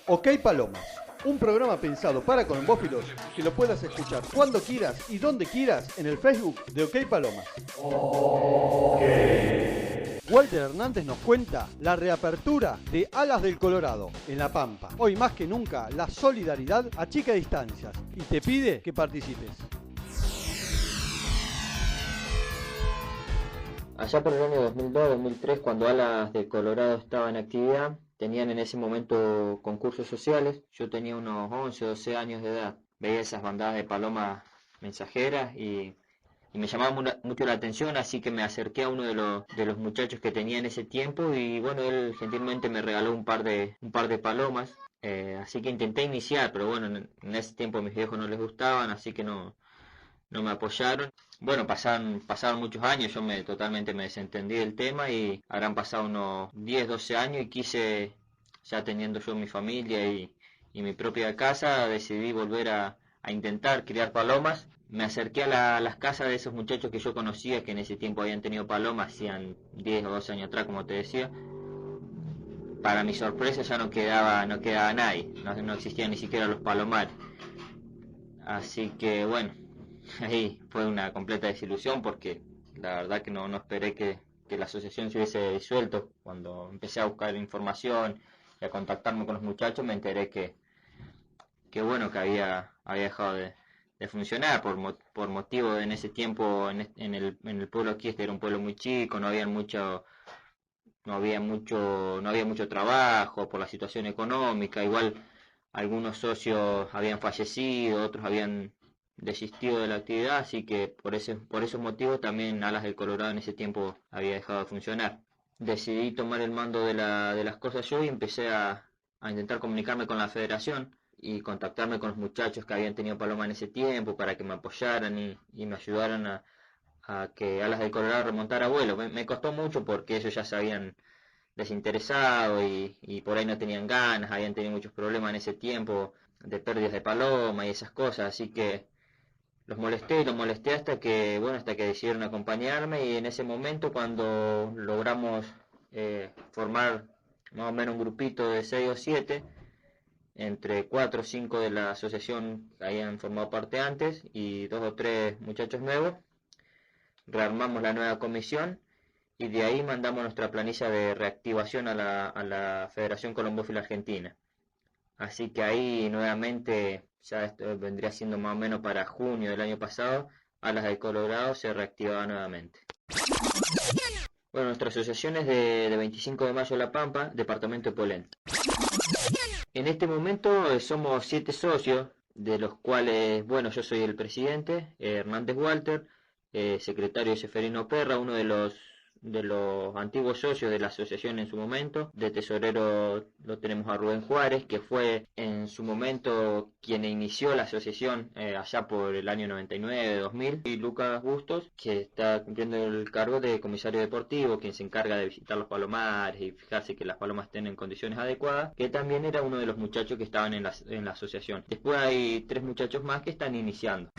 Ok Palomas, un programa pensado para colombófilos que lo puedas escuchar cuando quieras y donde quieras en el Facebook de Ok Palomas. Walter Hernández nos cuenta la reapertura de Alas del Colorado en La Pampa. Hoy más que nunca la solidaridad achica distancias y te pide que participes. Allá por el año 2002-2003, cuando Alas del Colorado estaba en actividad, tenían en ese momento concursos sociales. Yo tenía unos 11 o 12 años de edad. Veía esas bandadas de palomas mensajeras y me llamaba mucho la atención, así que me acerqué a uno de los muchachos que tenía en ese tiempo y bueno, él gentilmente me regaló un par de palomas. Así que intenté iniciar, pero bueno, en ese tiempo a mis viejos no les gustaban, así que no me apoyaron. Bueno, pasaron muchos años, totalmente me desentendí del tema y habrán pasado unos 10 12 años y quise, ya teniendo yo mi familia y mi propia casa, decidí volver a intentar criar palomas. Me acerqué a las casas de esos muchachos que yo conocía, que en ese tiempo habían tenido palomas, hacían 10 o 12 años atrás, como te decía. Para mi sorpresa ya no quedaba nadie, no existían ni siquiera los palomares. Así que bueno, ahí fue una completa desilusión porque la verdad que no esperé que la asociación se hubiese disuelto. Cuando empecé a buscar información y a contactarme con los muchachos me enteré que bueno, que había dejado de funcionar por motivo de en ese tiempo en el pueblo aquí. Este era un pueblo muy chico, no había mucho trabajo por la situación económica. Igual algunos socios habían fallecido, otros habían desistido de la actividad, así que por esos motivos también Alas del Colorado en ese tiempo había dejado de funcionar. Decidí tomar el mando de las cosas yo y empecé a intentar comunicarme con la federación y contactarme con los muchachos que habían tenido paloma en ese tiempo para que me apoyaran y me ayudaran a que Alas del Colorado remontara vuelo. Me costó mucho porque ellos ya se habían desinteresado y por ahí no tenían ganas, habían tenido muchos problemas en ese tiempo de pérdidas de paloma y esas cosas, así que los molesté hasta que decidieron acompañarme. Y en ese momento, cuando logramos formar más o menos un grupito de 6 o 7 entre 4 o 5 de la asociación que habían formado parte antes y 2 o 3 muchachos nuevos, rearmamos la nueva comisión y de ahí mandamos nuestra planilla de reactivación a la Federación Colombófila Argentina. Así que ahí nuevamente, ya esto vendría siendo más o menos para junio del año pasado, Alas del Colorado se reactivaba nuevamente. Bueno, nuestra asociación es de 25 de mayo La Pampa, departamento de Polenta. En este momento somos 7 socios, de los cuales, bueno, yo soy el presidente, Hernández Walter, secretario Seferino Perra, uno de los antiguos socios de la asociación en su momento. De tesorero lo tenemos a Rubén Juárez, que fue en su momento quien inició la asociación allá por el año 99-2000, y Lucas Bustos, que está cumpliendo el cargo de comisario deportivo, quien se encarga de visitar los palomares y fijarse que las palomas estén en condiciones adecuadas, que también era uno de los muchachos que estaban en la asociación. Después hay 3 muchachos más que están iniciando.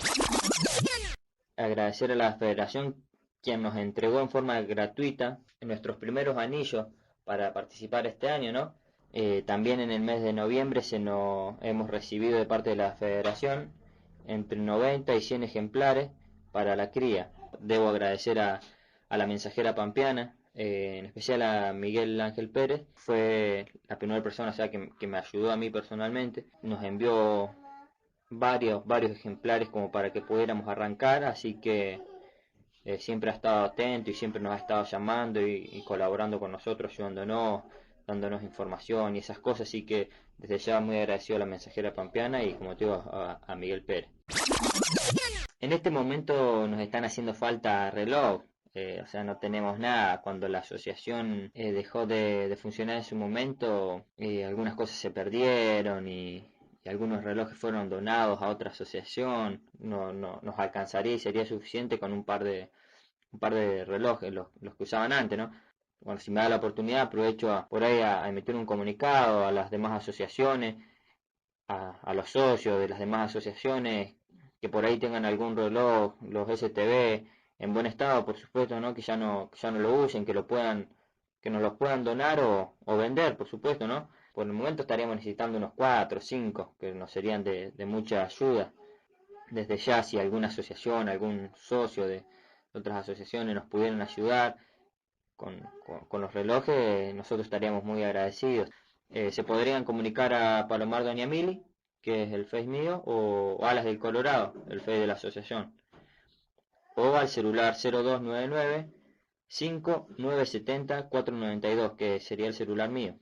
Agradecer a la federación quien nos entregó en forma gratuita nuestros primeros anillos para participar este año, ¿no? También en el mes de noviembre hemos recibido de parte de la federación entre 90 y 100 ejemplares para la cría. Debo agradecer a la mensajera pampeana, en especial a Miguel Ángel Pérez. Fue la primera persona, o sea, que me ayudó a mí personalmente. Nos envió varios ejemplares como para que pudiéramos arrancar, así que siempre ha estado atento y siempre nos ha estado llamando y colaborando con nosotros, ayudándonos, dándonos información y esas cosas, así que desde ya muy agradecido a la mensajera pampeana y como te digo a Miguel Pérez. En este momento nos están haciendo falta reloj, o sea, no tenemos nada. Cuando la asociación dejó de funcionar en su momento, algunas cosas se perdieron y algunos relojes fueron donados a otra asociación. No nos alcanzaría y sería suficiente con un par de relojes, los que usaban antes, ¿no? Bueno, si me da la oportunidad, aprovecho por ahí a emitir un comunicado a las demás asociaciones, a los socios de las demás asociaciones que por ahí tengan algún reloj, los STB en buen estado, por supuesto, ¿no? Que ya no lo usen, que nos los puedan donar o vender, por supuesto, ¿no? Por el momento estaríamos necesitando unos 4 o 5, que nos serían de mucha ayuda. Desde ya, si alguna asociación, algún socio de otras asociaciones nos pudieran ayudar con los relojes, nosotros estaríamos muy agradecidos. Se podrían comunicar a Palomar Doña Mili, que es el Face mío, o Alas del Colorado, el Face de la asociación, o al celular 0299 5970 492, que sería el celular mío.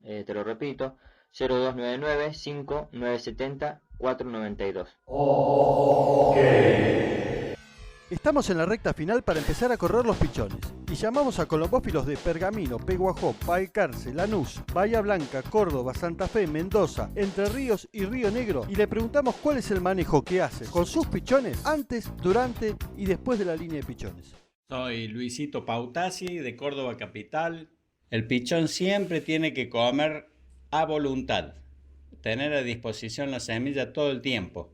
Te lo repito, 0299 5970 492. Estamos en la recta final para empezar a correr los pichones y llamamos a colombófilos de Pergamino, Peguajó, Balcarce, Lanús, Bahía Blanca, Córdoba, Santa Fe, Mendoza, Entre Ríos y Río Negro y le preguntamos cuál es el manejo que hace con sus pichones antes, durante y después de la línea de pichones. Soy Luisito Pautasi de Córdoba Capital. El pichón siempre tiene que comer a voluntad, tener a disposición la semilla todo el tiempo.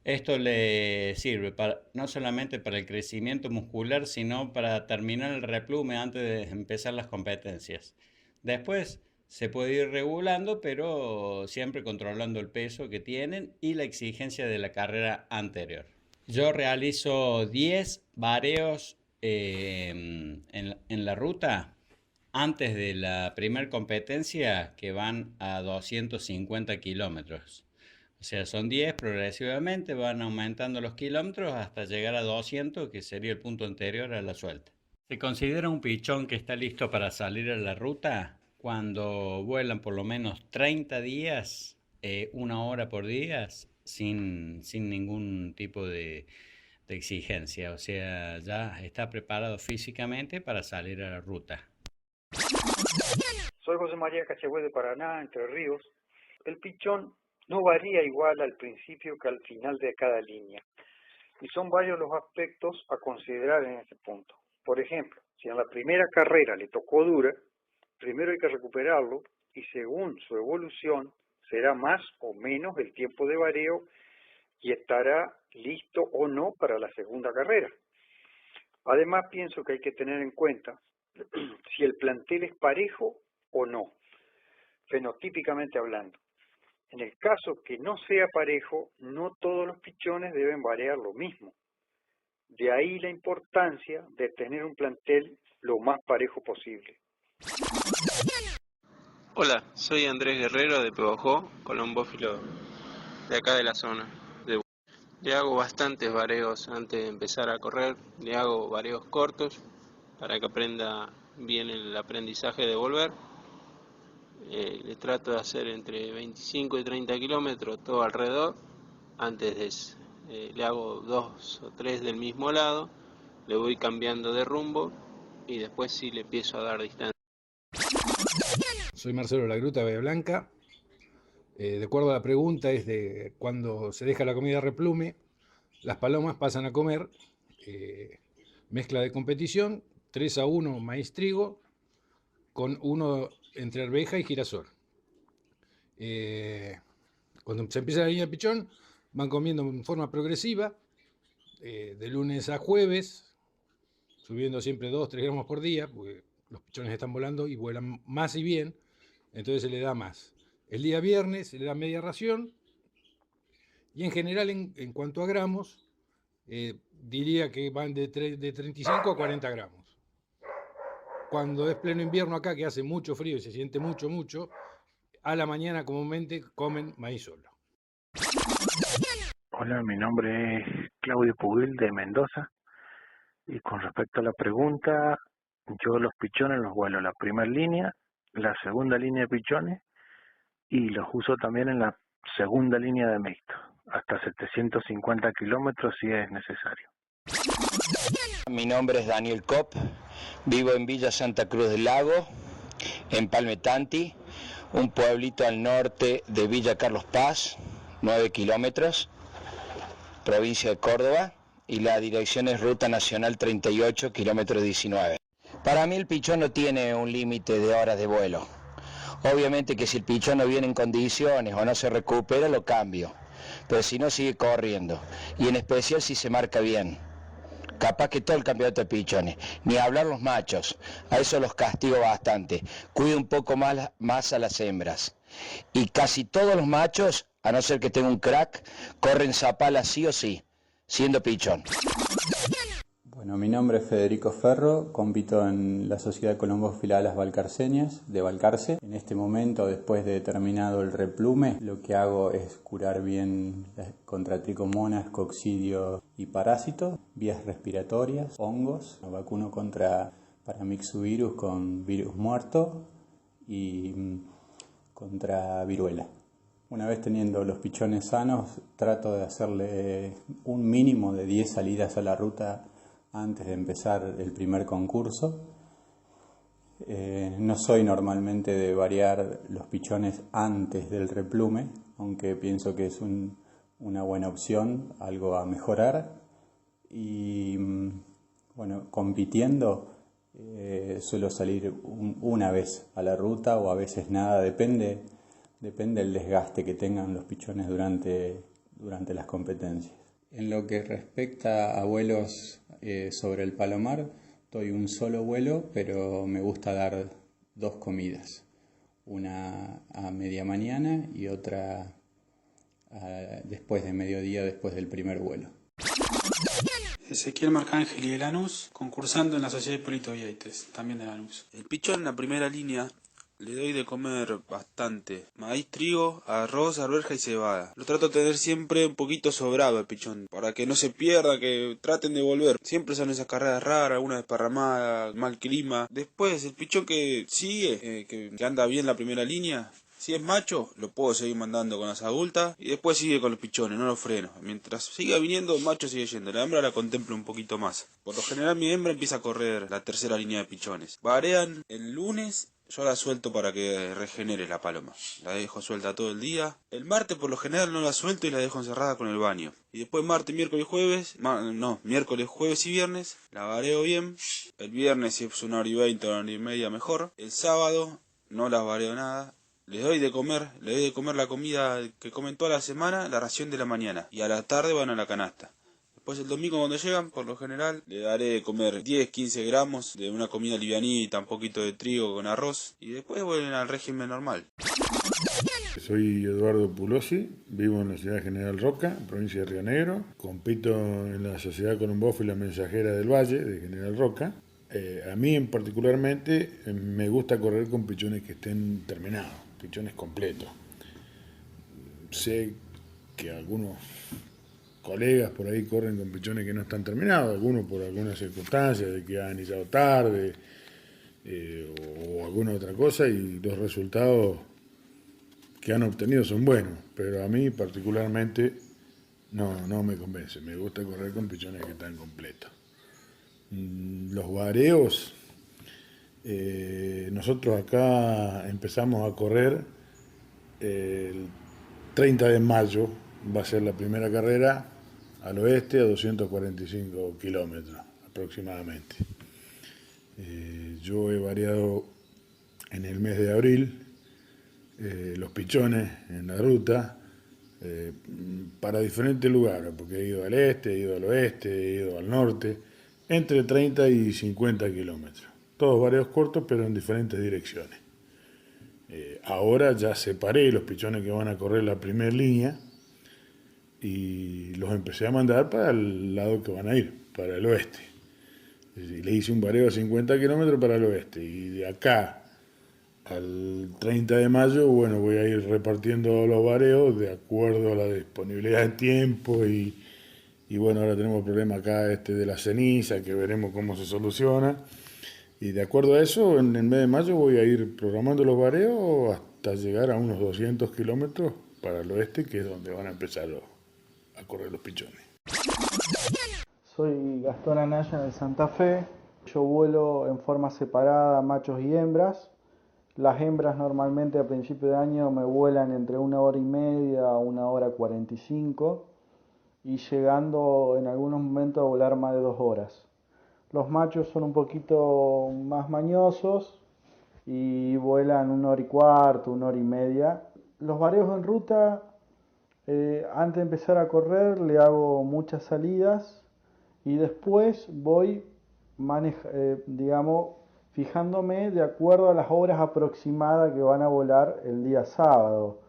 Esto le sirve no solamente para el crecimiento muscular, sino para terminar el replume antes de empezar las competencias. Después se puede ir regulando, pero siempre controlando el peso que tienen y la exigencia de la carrera anterior. Yo realizo 10 vareos en la ruta antes de la primera competencia, que van a 250 kilómetros. O sea, son 10 progresivamente, van aumentando los kilómetros hasta llegar a 200, que sería el punto anterior a la suelta. Se considera un pichón que está listo para salir a la ruta cuando vuelan por lo menos 30 días, 1 hora por día, sin ningún tipo de exigencia. O sea, ya está preparado físicamente para salir a la ruta. Soy José María Cachagüey de Paraná, Entre Ríos. El pichón no varía igual al principio que al final de cada línea. Y son varios los aspectos a considerar en este punto. Por ejemplo, si en la primera carrera le tocó dura, primero hay que recuperarlo y según su evolución será más o menos el tiempo de vareo y estará listo o no para la segunda carrera. Además, pienso que hay que tener en cuenta si el plantel es parejo o no, fenotípicamente hablando. En el caso que no sea parejo, no todos los pichones deben varear lo mismo. De ahí la importancia de tener un plantel lo más parejo posible. Hola, soy Andrés Guerrero de Peguajó, colombófilo de acá de la zona. Le hago bastantes vareos antes de empezar a correr, le hago vareos cortos para que aprenda bien el aprendizaje de volver. Le trato de hacer entre 25 y 30 kilómetros todo alrededor. Antes le hago 2 o 3 del mismo lado, le voy cambiando de rumbo y después sí le empiezo a dar distancia. Soy Marcelo Lagruta, Bahía Blanca. De acuerdo a la pregunta, es de cuando se deja la comida replume, las palomas pasan a comer mezcla de competición, 3-1 maíz trigo, con 1 entre arveja y girasol. Cuando se empieza la línea de pichón, van comiendo en forma progresiva, de lunes a jueves, subiendo siempre 2-3 gramos por día, porque los pichones están volando y vuelan más y bien, entonces se le da más. El día viernes se le da media ración, y en general en cuanto a gramos, diría que van de 35 a 40 gramos. Cuando es pleno invierno acá, que hace mucho frío y se siente mucho, a la mañana comúnmente comen maíz solo. Hola, mi nombre es Claudio Pugil de Mendoza. Y con respecto a la pregunta, yo los pichones los vuelo la primera línea, la segunda línea de pichones y los uso también en la segunda línea de mixto, hasta 750 kilómetros si es necesario. Mi nombre es Daniel Kopp, vivo en Villa Santa Cruz del Lago, en Palmetanti, un pueblito al norte de Villa Carlos Paz, 9 kilómetros, provincia de Córdoba, y la dirección es Ruta Nacional 38, kilómetro 19. Para mí el pichón no tiene un límite de horas de vuelo. Obviamente que si el pichón no viene en condiciones o no se recupera, lo cambio, pero si no sigue corriendo, y en especial si se marca bien. capaz que todo el campeonato de pichones, ni hablar los machos, a eso los castigo bastante, cuido un poco más a las hembras, y casi todos los machos, a no ser que tenga un crack, corren zapala sí o sí, siendo pichón. Bueno, mi nombre es Federico Ferro, compito en la Sociedad Colombófila Alas Balcarceñas de Balcarce. En este momento, después de terminado el replume, lo que hago es curar bien contra tricomonas, coccidio y parásitos, vías respiratorias, hongos, vacuno contra paramyxovirus con virus muerto y contra viruela. Una vez teniendo los pichones sanos, trato de hacerle un mínimo de 10 salidas a la ruta antes de empezar el primer concurso. No soy normalmente de variar los pichones antes del replume, aunque pienso que es una buena opción, algo a mejorar. Y bueno, compitiendo suelo salir una vez a la ruta o a veces nada, depende del desgaste que tengan los pichones durante las competencias. En lo que respecta a vuelos sobre el palomar, doy un solo vuelo, pero me gusta dar 2 comidas. Una a media mañana y otra después de mediodía, después del primer vuelo. Ezequiel Marcángel y de Lanús, concursando en la Sociedad Hipólito Vieites, también de Lanús. El pichón en la primera línea le doy de comer bastante. Maíz, trigo, arroz, arveja y cebada. Lo trato de tener siempre un poquito sobrado el pichón, para que no se pierda, que traten de volver. Siempre son esas carreras raras, alguna desparramada, mal clima. Después, el pichón que sigue, que anda bien la primera línea, si es macho, lo puedo seguir mandando con las adultas y después sigue con los pichones, no los freno. Mientras siga viniendo, el macho sigue yendo. La hembra la contemplo un poquito más. Por lo general, mi hembra empieza a correr la tercera línea de pichones. Varean el lunes. Yo la suelto para que regenere la paloma. La dejo suelta todo el día. El martes por lo general no la suelto y la dejo encerrada con el baño. Y después martes, miércoles, jueves. Miércoles, jueves y viernes. La vareo bien. El viernes si es 1h20 o 1h30 mejor. El sábado no las vareo nada. Les doy de comer la comida que comen toda la semana, la ración de la mañana. Y a la tarde van a la canasta. Después el domingo cuando llegan, por lo general, le daré de comer 10-15 gramos de una comida livianita, un poquito de trigo con arroz, y después vuelven al régimen normal. Soy Eduardo Pulosi, vivo en la ciudad de General Roca, provincia de Río Negro. Compito en la Sociedad Colombófila Mensajera del Valle, de General Roca. A mí en particularmente me gusta correr con pichones que estén terminados, pichones completos. Sé que algunos colegas por ahí corren con pichones que no están terminados, algunos por algunas circunstancias de que han iniciado tarde o alguna otra cosa, y los resultados que han obtenido son buenos, pero a mí particularmente no me convence. Me gusta correr con pichones que están completos. Los vareos, nosotros acá empezamos a correr el 30 de mayo, va a ser la primera carrera al oeste a 245 kilómetros aproximadamente. Yo he variado en el mes de abril los pichones en la ruta para diferentes lugares, porque he ido al este, he ido al oeste, he ido al norte, entre 30 y 50 kilómetros. Todos varios cortos, pero en diferentes direcciones. Ahora ya separé los pichones que van a correr la primera línea y los empecé a mandar para el lado que van a ir, para el oeste. Le hice un vareo a 50 kilómetros para el oeste, y de acá al 30 de mayo, bueno, voy a ir repartiendo los vareos de acuerdo a la disponibilidad de tiempo y bueno, ahora tenemos el problema acá de la ceniza, que veremos cómo se soluciona. Y de acuerdo a eso, en el mes de mayo voy a ir programando los vareos hasta llegar a unos 200 kilómetros para el oeste, que es donde van a empezar a correr los pichones. Soy Gastón Anaya de Santa Fe. Yo vuelo en forma separada machos y hembras. Las hembras normalmente a principio de año me vuelan entre 1h30 a 1h45 y llegando en algunos momentos a volar más de 2 horas. Los machos son un poquito más mañosos y vuelan 1h15, 1h30. Los vareos en ruta, antes de empezar a correr, le hago muchas salidas y después voy fijándome de acuerdo a las horas aproximadas que van a volar el día sábado.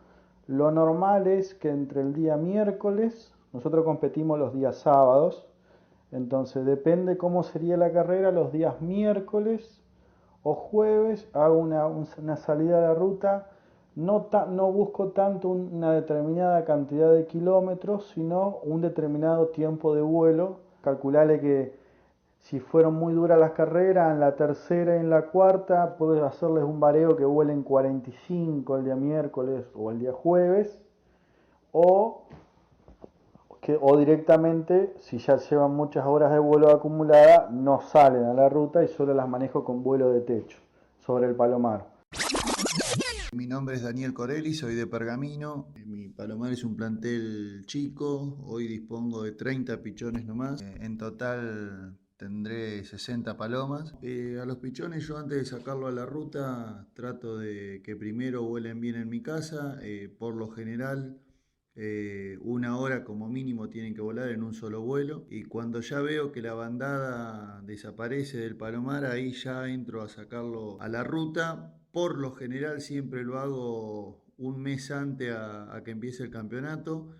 Lo normal es que entre el día miércoles, nosotros competimos los días sábados, entonces depende cómo sería la carrera, los días miércoles o jueves hago una salida de la ruta, no busco tanto una determinada cantidad de kilómetros, sino un determinado tiempo de vuelo. Calcularle que si fueron muy duras las carreras, en la tercera y en la cuarta puedo hacerles un vareo que vuelen 45 el día miércoles o el día jueves, o directamente, si ya llevan muchas horas de vuelo acumulada, no salen a la ruta y solo las manejo con vuelo de techo sobre el Palomar. Mi nombre es Daniel Corelli, soy de Pergamino. Mi Palomar es un plantel chico, hoy dispongo de 30 pichones nomás. En total tendré 60 palomas. A los pichones yo antes de sacarlo a la ruta trato de que primero vuelen bien en mi casa. Por lo general 1 hora como mínimo tienen que volar en un solo vuelo, y cuando ya veo que la bandada desaparece del Palomar, ahí ya entro a sacarlo a la ruta. Por lo general siempre lo hago un mes antes a que empiece el campeonato,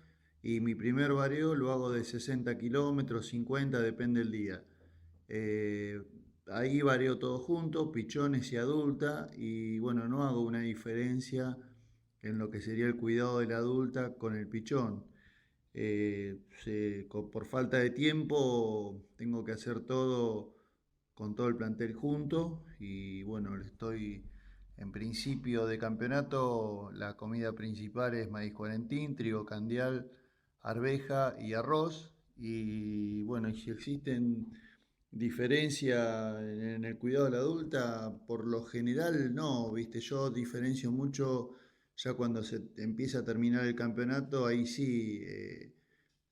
y mi primer vareo lo hago de 60 kilómetros, 50, depende del día. Ahí vareo todo junto, pichones y adulta, y bueno, no hago una diferencia en lo que sería el cuidado de la adulta con el pichón. Por falta de tiempo tengo que hacer todo con todo el plantel junto, y bueno, estoy en principio de campeonato. La comida principal es maíz cuarentín, trigo candial, arveja y arroz, y bueno, y si existen diferencias en el cuidado de la adulta, por lo general no, viste, yo diferencio mucho. Ya cuando se empieza a terminar el campeonato, ahí sí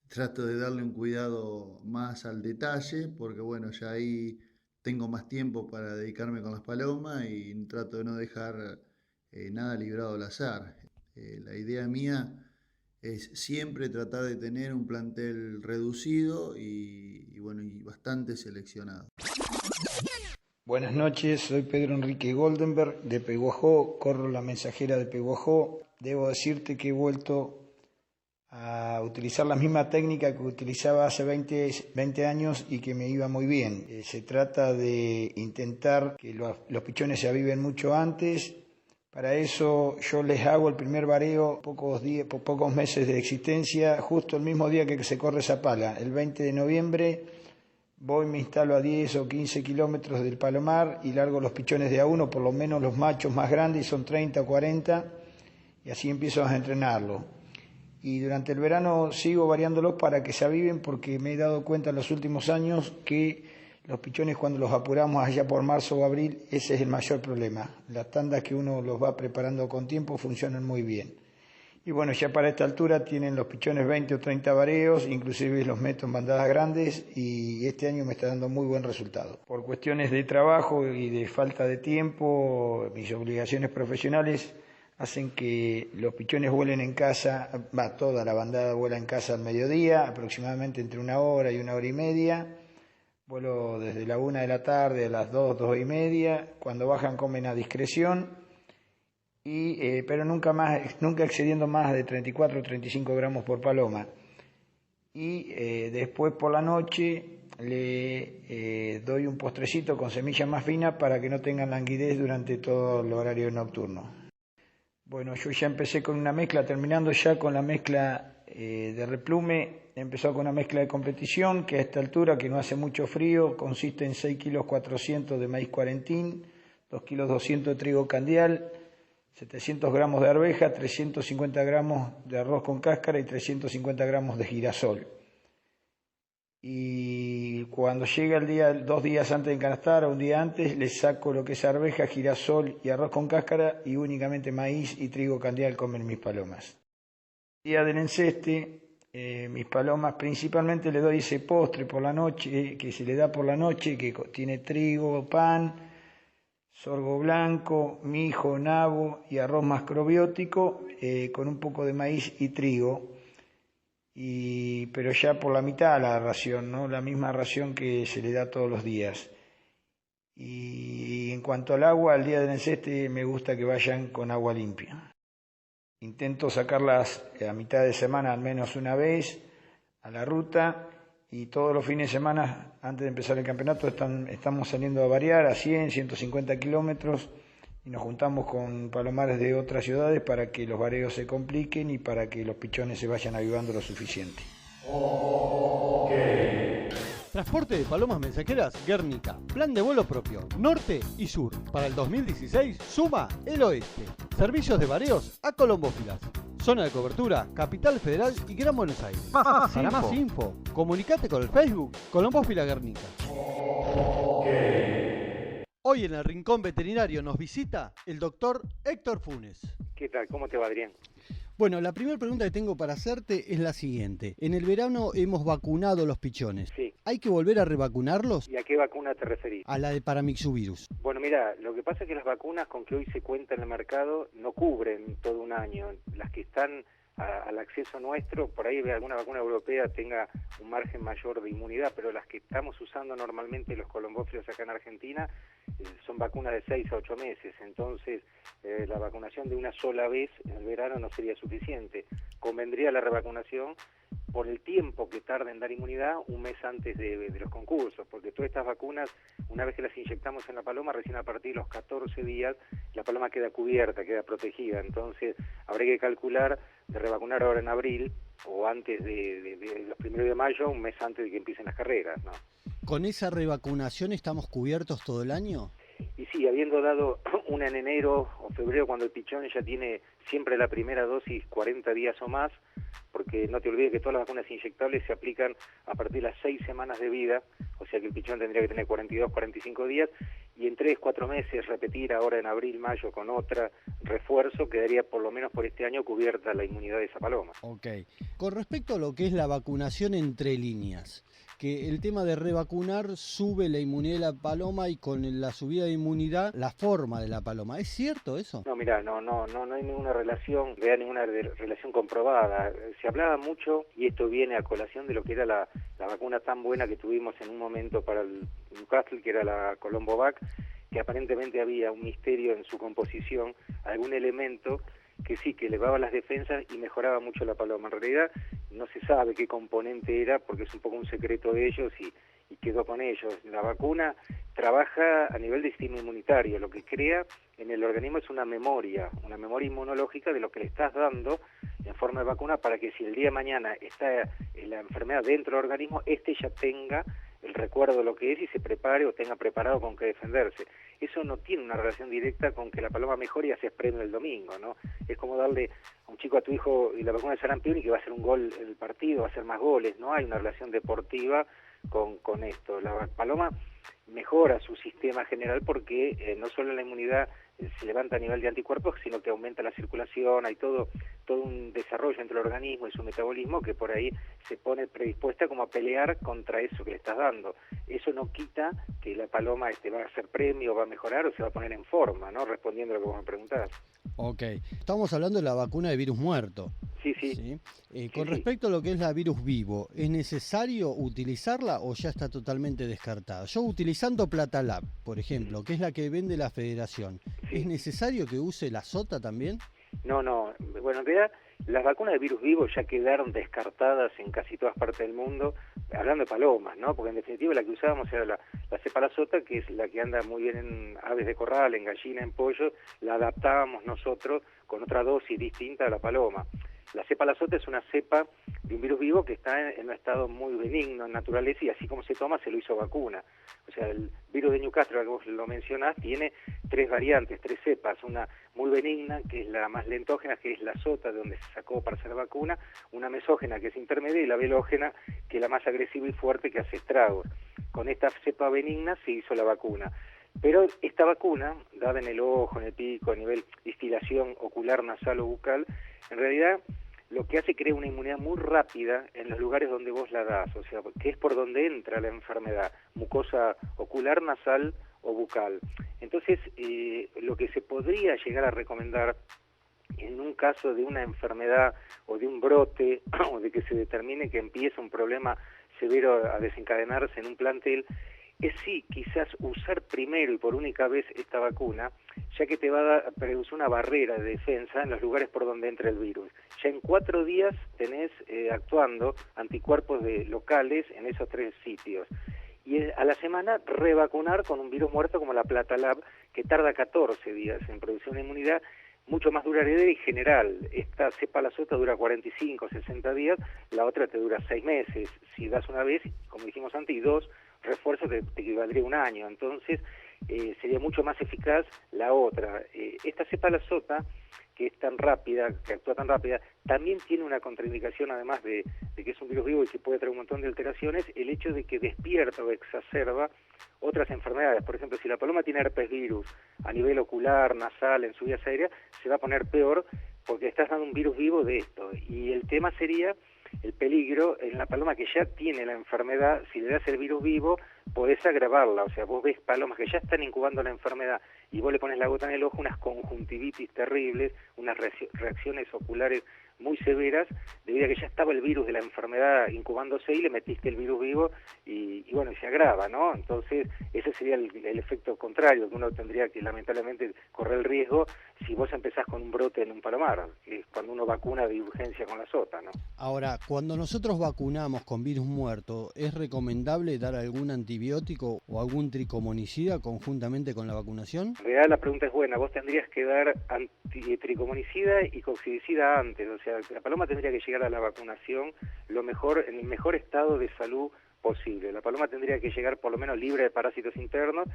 trato de darle un cuidado más al detalle, porque bueno, ya ahí tengo más tiempo para dedicarme con las palomas y trato de no dejar nada librado al azar. La idea mía es siempre tratar de tener un plantel reducido y bueno, y bastante seleccionado. Buenas noches, soy Pedro Enrique Goldenberg de Peguajó, corro la mensajera de Peguajó. Debo decirte que he vuelto a utilizar la misma técnica que utilizaba hace 20 años y que me iba muy bien. Se trata de intentar que los pichones se aviven mucho antes. Para eso yo les hago el primer vareo pocos meses de existencia, justo el mismo día que se corre Zapala, el 20 de noviembre. Voy, me instalo a 10 o 15 kilómetros del Palomar y largo los pichones de a uno, por lo menos los machos más grandes, son 30 o 40, y así empiezo a entrenarlo. Y durante el verano sigo variándolos para que se aviven, porque me he dado cuenta en los últimos años que los pichones, cuando los apuramos allá por marzo o abril, ese es el mayor problema. Las tandas que uno los va preparando con tiempo funcionan muy bien. Y bueno, ya para esta altura tienen los pichones 20 o 30 vareos, inclusive los meto en bandadas grandes, y este año me está dando muy buen resultado. Por cuestiones de trabajo y de falta de tiempo, mis obligaciones profesionales hacen que los pichones vuelen en casa, toda la bandada vuela en casa al mediodía, aproximadamente entre 1 hora y 1 hora y media. Vuelo desde la 1 de la tarde a las 2, 2 y media. Cuando bajan comen a discreción. Pero nunca excediendo más de 34 o 35 gramos por paloma. Y después por la noche le doy un postrecito con semilla más fina para que no tengan languidez durante todo el horario nocturno. Bueno, yo ya empecé con una mezcla, terminando ya con la mezcla de replume. He empezado con una mezcla de competición que a esta altura, que no hace mucho frío, consiste en 6 kilos 400 de maíz cuarentín, 2 kilos 200 de trigo candial, 700 gramos de arveja, 350 gramos de arroz con cáscara y 350 gramos de girasol. Y cuando llega el día, 2 días antes de encanastar o un día antes, le saco lo que es arveja, girasol y arroz con cáscara, y únicamente maíz y trigo candial comen mis palomas. El día del enceste, mis palomas principalmente le doy ese postre por la noche, que se le da por la noche, que tiene trigo, pan, sorgo blanco, mijo, nabo y arroz macrobiótico, con un poco de maíz y trigo. pero ya por la mitad la ración, ¿no? La misma ración que se le da todos los días. Y en cuanto al agua, el día del enceste me gusta que vayan con agua limpia. Intento sacarlas a mitad de semana al menos una vez a la ruta, y todos los fines de semana, antes de empezar el campeonato, estamos saliendo a variar a 100, 150 kilómetros, y nos juntamos con palomares de otras ciudades para que los vareos se compliquen y para que los pichones se vayan avivando lo suficiente. Transporte de palomas mensajeras Guernica. Plan de vuelo propio, norte y sur. Para el 2016 suma el oeste. Servicios de vareos a Colombófilas. Zona de cobertura, Capital Federal y Gran Buenos Aires. Para más info, comunicate con el Facebook Colombófila Guernica. Hoy en el Rincón Veterinario nos visita el doctor Héctor Funes. ¿Qué tal? ¿Cómo te va, Adrián? Bueno, la primera pregunta que tengo para hacerte es la siguiente. En el verano hemos vacunado los pichones. Sí. ¿Hay que volver a revacunarlos? ¿Y a qué vacuna te referís? A la de paramyxovirus. Bueno, mira, lo que pasa es que las vacunas con que hoy se cuenta en el mercado no cubren todo un año. Las que están al acceso nuestro, por ahí alguna vacuna europea tenga un margen mayor de inmunidad, pero las que estamos usando normalmente los colombófilos acá en Argentina son vacunas de 6 a 8 meses, entonces la vacunación de una sola vez en el verano no sería suficiente. Convendría la revacunación por el tiempo que tarda en dar inmunidad un mes antes de los concursos, porque todas estas vacunas, una vez que las inyectamos en la paloma, recién a partir de los 14 días, la paloma queda cubierta, queda protegida, entonces habría que calcular de revacunar ahora en abril o antes de los 1 de mayo, un mes antes de que empiecen las carreras, ¿no? ¿Con esa revacunación estamos cubiertos todo el año? Y sí, habiendo dado una en enero o febrero, cuando el pichón ya tiene siempre la primera dosis 40 días o más, porque no te olvides que todas las vacunas inyectables se aplican a partir de las 6 semanas de vida, o sea que el pichón tendría que tener 42, 45 días, y en 3, 4 meses repetir ahora en abril, mayo con otra refuerzo, quedaría por lo menos por este año cubierta la inmunidad de esa paloma. Ok. Con respecto a lo que es la vacunación entre líneas, que el tema de revacunar sube la inmunidad de la paloma y con la subida de inmunidad la forma de la paloma. ¿Es cierto eso? No, mirá, no hay ninguna relación, ninguna relación comprobada. Se hablaba mucho, y esto viene a colación de lo que era la vacuna tan buena que tuvimos en un momento para el Newcastle, que era la Colombovac, que aparentemente había un misterio en su composición, algún elemento que sí, que elevaba las defensas y mejoraba mucho la paloma. En realidad no se sabe qué componente era, porque es un poco un secreto de ellos y quedó con ellos. La vacuna trabaja a nivel de sistema inmunitario, lo que crea en el organismo es una memoria inmunológica de lo que le estás dando en forma de vacuna, para que si el día de mañana está la enfermedad dentro del organismo, ya tenga el recuerdo de lo que es y se prepare o tenga preparado con qué defenderse. Eso no tiene una relación directa con que la paloma mejore y haces premio el domingo, ¿no? Es como darle a un chico, a tu hijo, y la vacuna de sarampión y que va a hacer un gol en el partido, va a hacer más goles. No hay una relación deportiva con esto. La paloma mejora su sistema general porque no solo la inmunidad se levanta a nivel de anticuerpos, sino que aumenta la circulación, hay todo un desarrollo entre el organismo y su metabolismo que por ahí se pone predispuesta como a pelear contra eso que le estás dando. Eso no quita que la paloma va a hacer premio, va a mejorar o se va a poner en forma, ¿no? Respondiendo a lo que vos me preguntás. Ok. Estamos hablando de la vacuna de virus muerto. Sí. Con respecto a lo que es la virus vivo, ¿es necesario utilizarla o ya está totalmente descartada? Yo utilizando Platalab, por ejemplo, que es la que vende la Federación, ¿es necesario que use la sota también? No. Bueno, en realidad las vacunas de virus vivo ya quedaron descartadas en casi todas partes del mundo, hablando de palomas, ¿no? Porque en definitiva la que usábamos era la cepa la sota, que es la que anda muy bien en aves de corral, en gallina, en pollo, la adaptábamos nosotros con otra dosis distinta a la paloma. La cepa la sota es una cepa de un virus vivo que está en un estado muy benigno en naturaleza, y así como se toma se lo hizo vacuna. O sea, el virus de Newcastle, que vos lo mencionás, tiene 3 variantes, 3 cepas, una muy benigna, que es la más lentógena, que es la sota, de donde se sacó para hacer vacuna, una mesógena, que es intermedia, y la velógena, que es la más agresiva y fuerte, que hace estragos. Con esta cepa benigna se hizo la vacuna. Pero esta vacuna, dada en el ojo, en el pico, a nivel distilación ocular, nasal o bucal, en realidad lo que hace es crear una inmunidad muy rápida en los lugares donde vos la das, o sea, que es por donde entra la enfermedad, mucosa ocular, nasal o bucal. Entonces, lo que se podría llegar a recomendar, en un caso de una enfermedad o de un brote o de que se determine que empieza un problema severo a desencadenarse en un plantel, es sí, quizás usar primero y por única vez esta vacuna, ya que te va a producir una barrera de defensa en los lugares por donde entra el virus. Ya en 4 días tenés actuando anticuerpos locales en esos 3 sitios. Y a la semana revacunar con un virus muerto como la Platalab, que tarda 14 días en producir una inmunidad mucho más duradera y general. Esta cepa la sota dura 45, 60 días, la otra te dura 6 meses. Si das una vez, como dijimos antes, y 2 refuerzos te equivaldría a 1 año. Entonces, sería mucho más eficaz la otra. Esta cepa la sota, que es tan rápida, que actúa tan rápida, también tiene una contraindicación, además de que es un virus vivo y que puede traer un montón de alteraciones, el hecho de que despierta o exacerba otras enfermedades. Por ejemplo, si la paloma tiene herpes virus a nivel ocular, nasal, en su vías aéreas, se va a poner peor porque estás dando un virus vivo de esto. Y el tema sería el peligro en la paloma que ya tiene la enfermedad. Si le das el virus vivo, podés agravarla. O sea, vos ves palomas que ya están incubando la enfermedad y vos le pones la gota en el ojo, unas conjuntivitis terribles, unas reacciones oculares muy severas, debido a que ya estaba el virus de la enfermedad incubándose y le metiste el virus vivo y bueno, y se agrava, ¿no? Entonces, ese sería el efecto contrario, que uno tendría que lamentablemente correr el riesgo si vos empezás con un brote en un palomar, que es cuando uno vacuna de urgencia con la sota, ¿no? Ahora, cuando nosotros vacunamos con virus muerto, ¿es recomendable dar algún antibiótico o algún tricomonicida conjuntamente con la vacunación? En realidad la pregunta es buena, vos tendrías que dar tricomonicida y coccidicida antes, o sea, la paloma tendría que llegar a la vacunación en el mejor estado de salud posible. La paloma tendría que llegar por lo menos libre de parásitos internos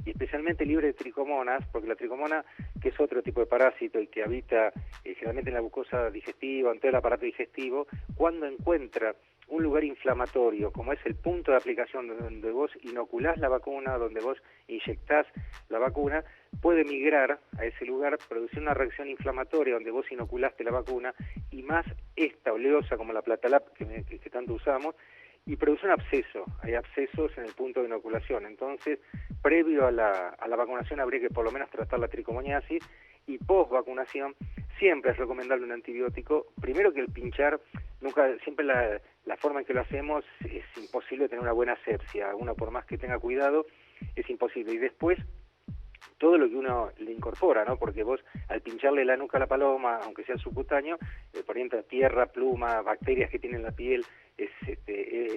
y especialmente libre de tricomonas, porque la tricomona, que es otro tipo de parásito y que habita generalmente en la mucosa digestiva, en todo el aparato digestivo, cuando encuentra un lugar inflamatorio, como es el punto de aplicación donde vos inoculás la vacuna, donde vos inyectás la vacuna, puede migrar a ese lugar, producir una reacción inflamatoria donde vos inoculaste la vacuna, y más esta oleosa como la Platalab que tanto usamos, y produce un absceso. Hay abscesos en el punto de inoculación. Entonces, previo a la vacunación habría que por lo menos tratar la tricomoniasis, y post vacunación siempre es recomendable un antibiótico. Primero que el pinchar, siempre la forma en que lo hacemos es imposible tener una buena asepsia. Uno, por más que tenga cuidado, es imposible. Y después, todo lo que uno le incorpora, ¿no? Porque vos, al pincharle la nuca a la paloma, aunque sea subcutáneo, por ejemplo, tierra, pluma, bacterias que tienen la piel, es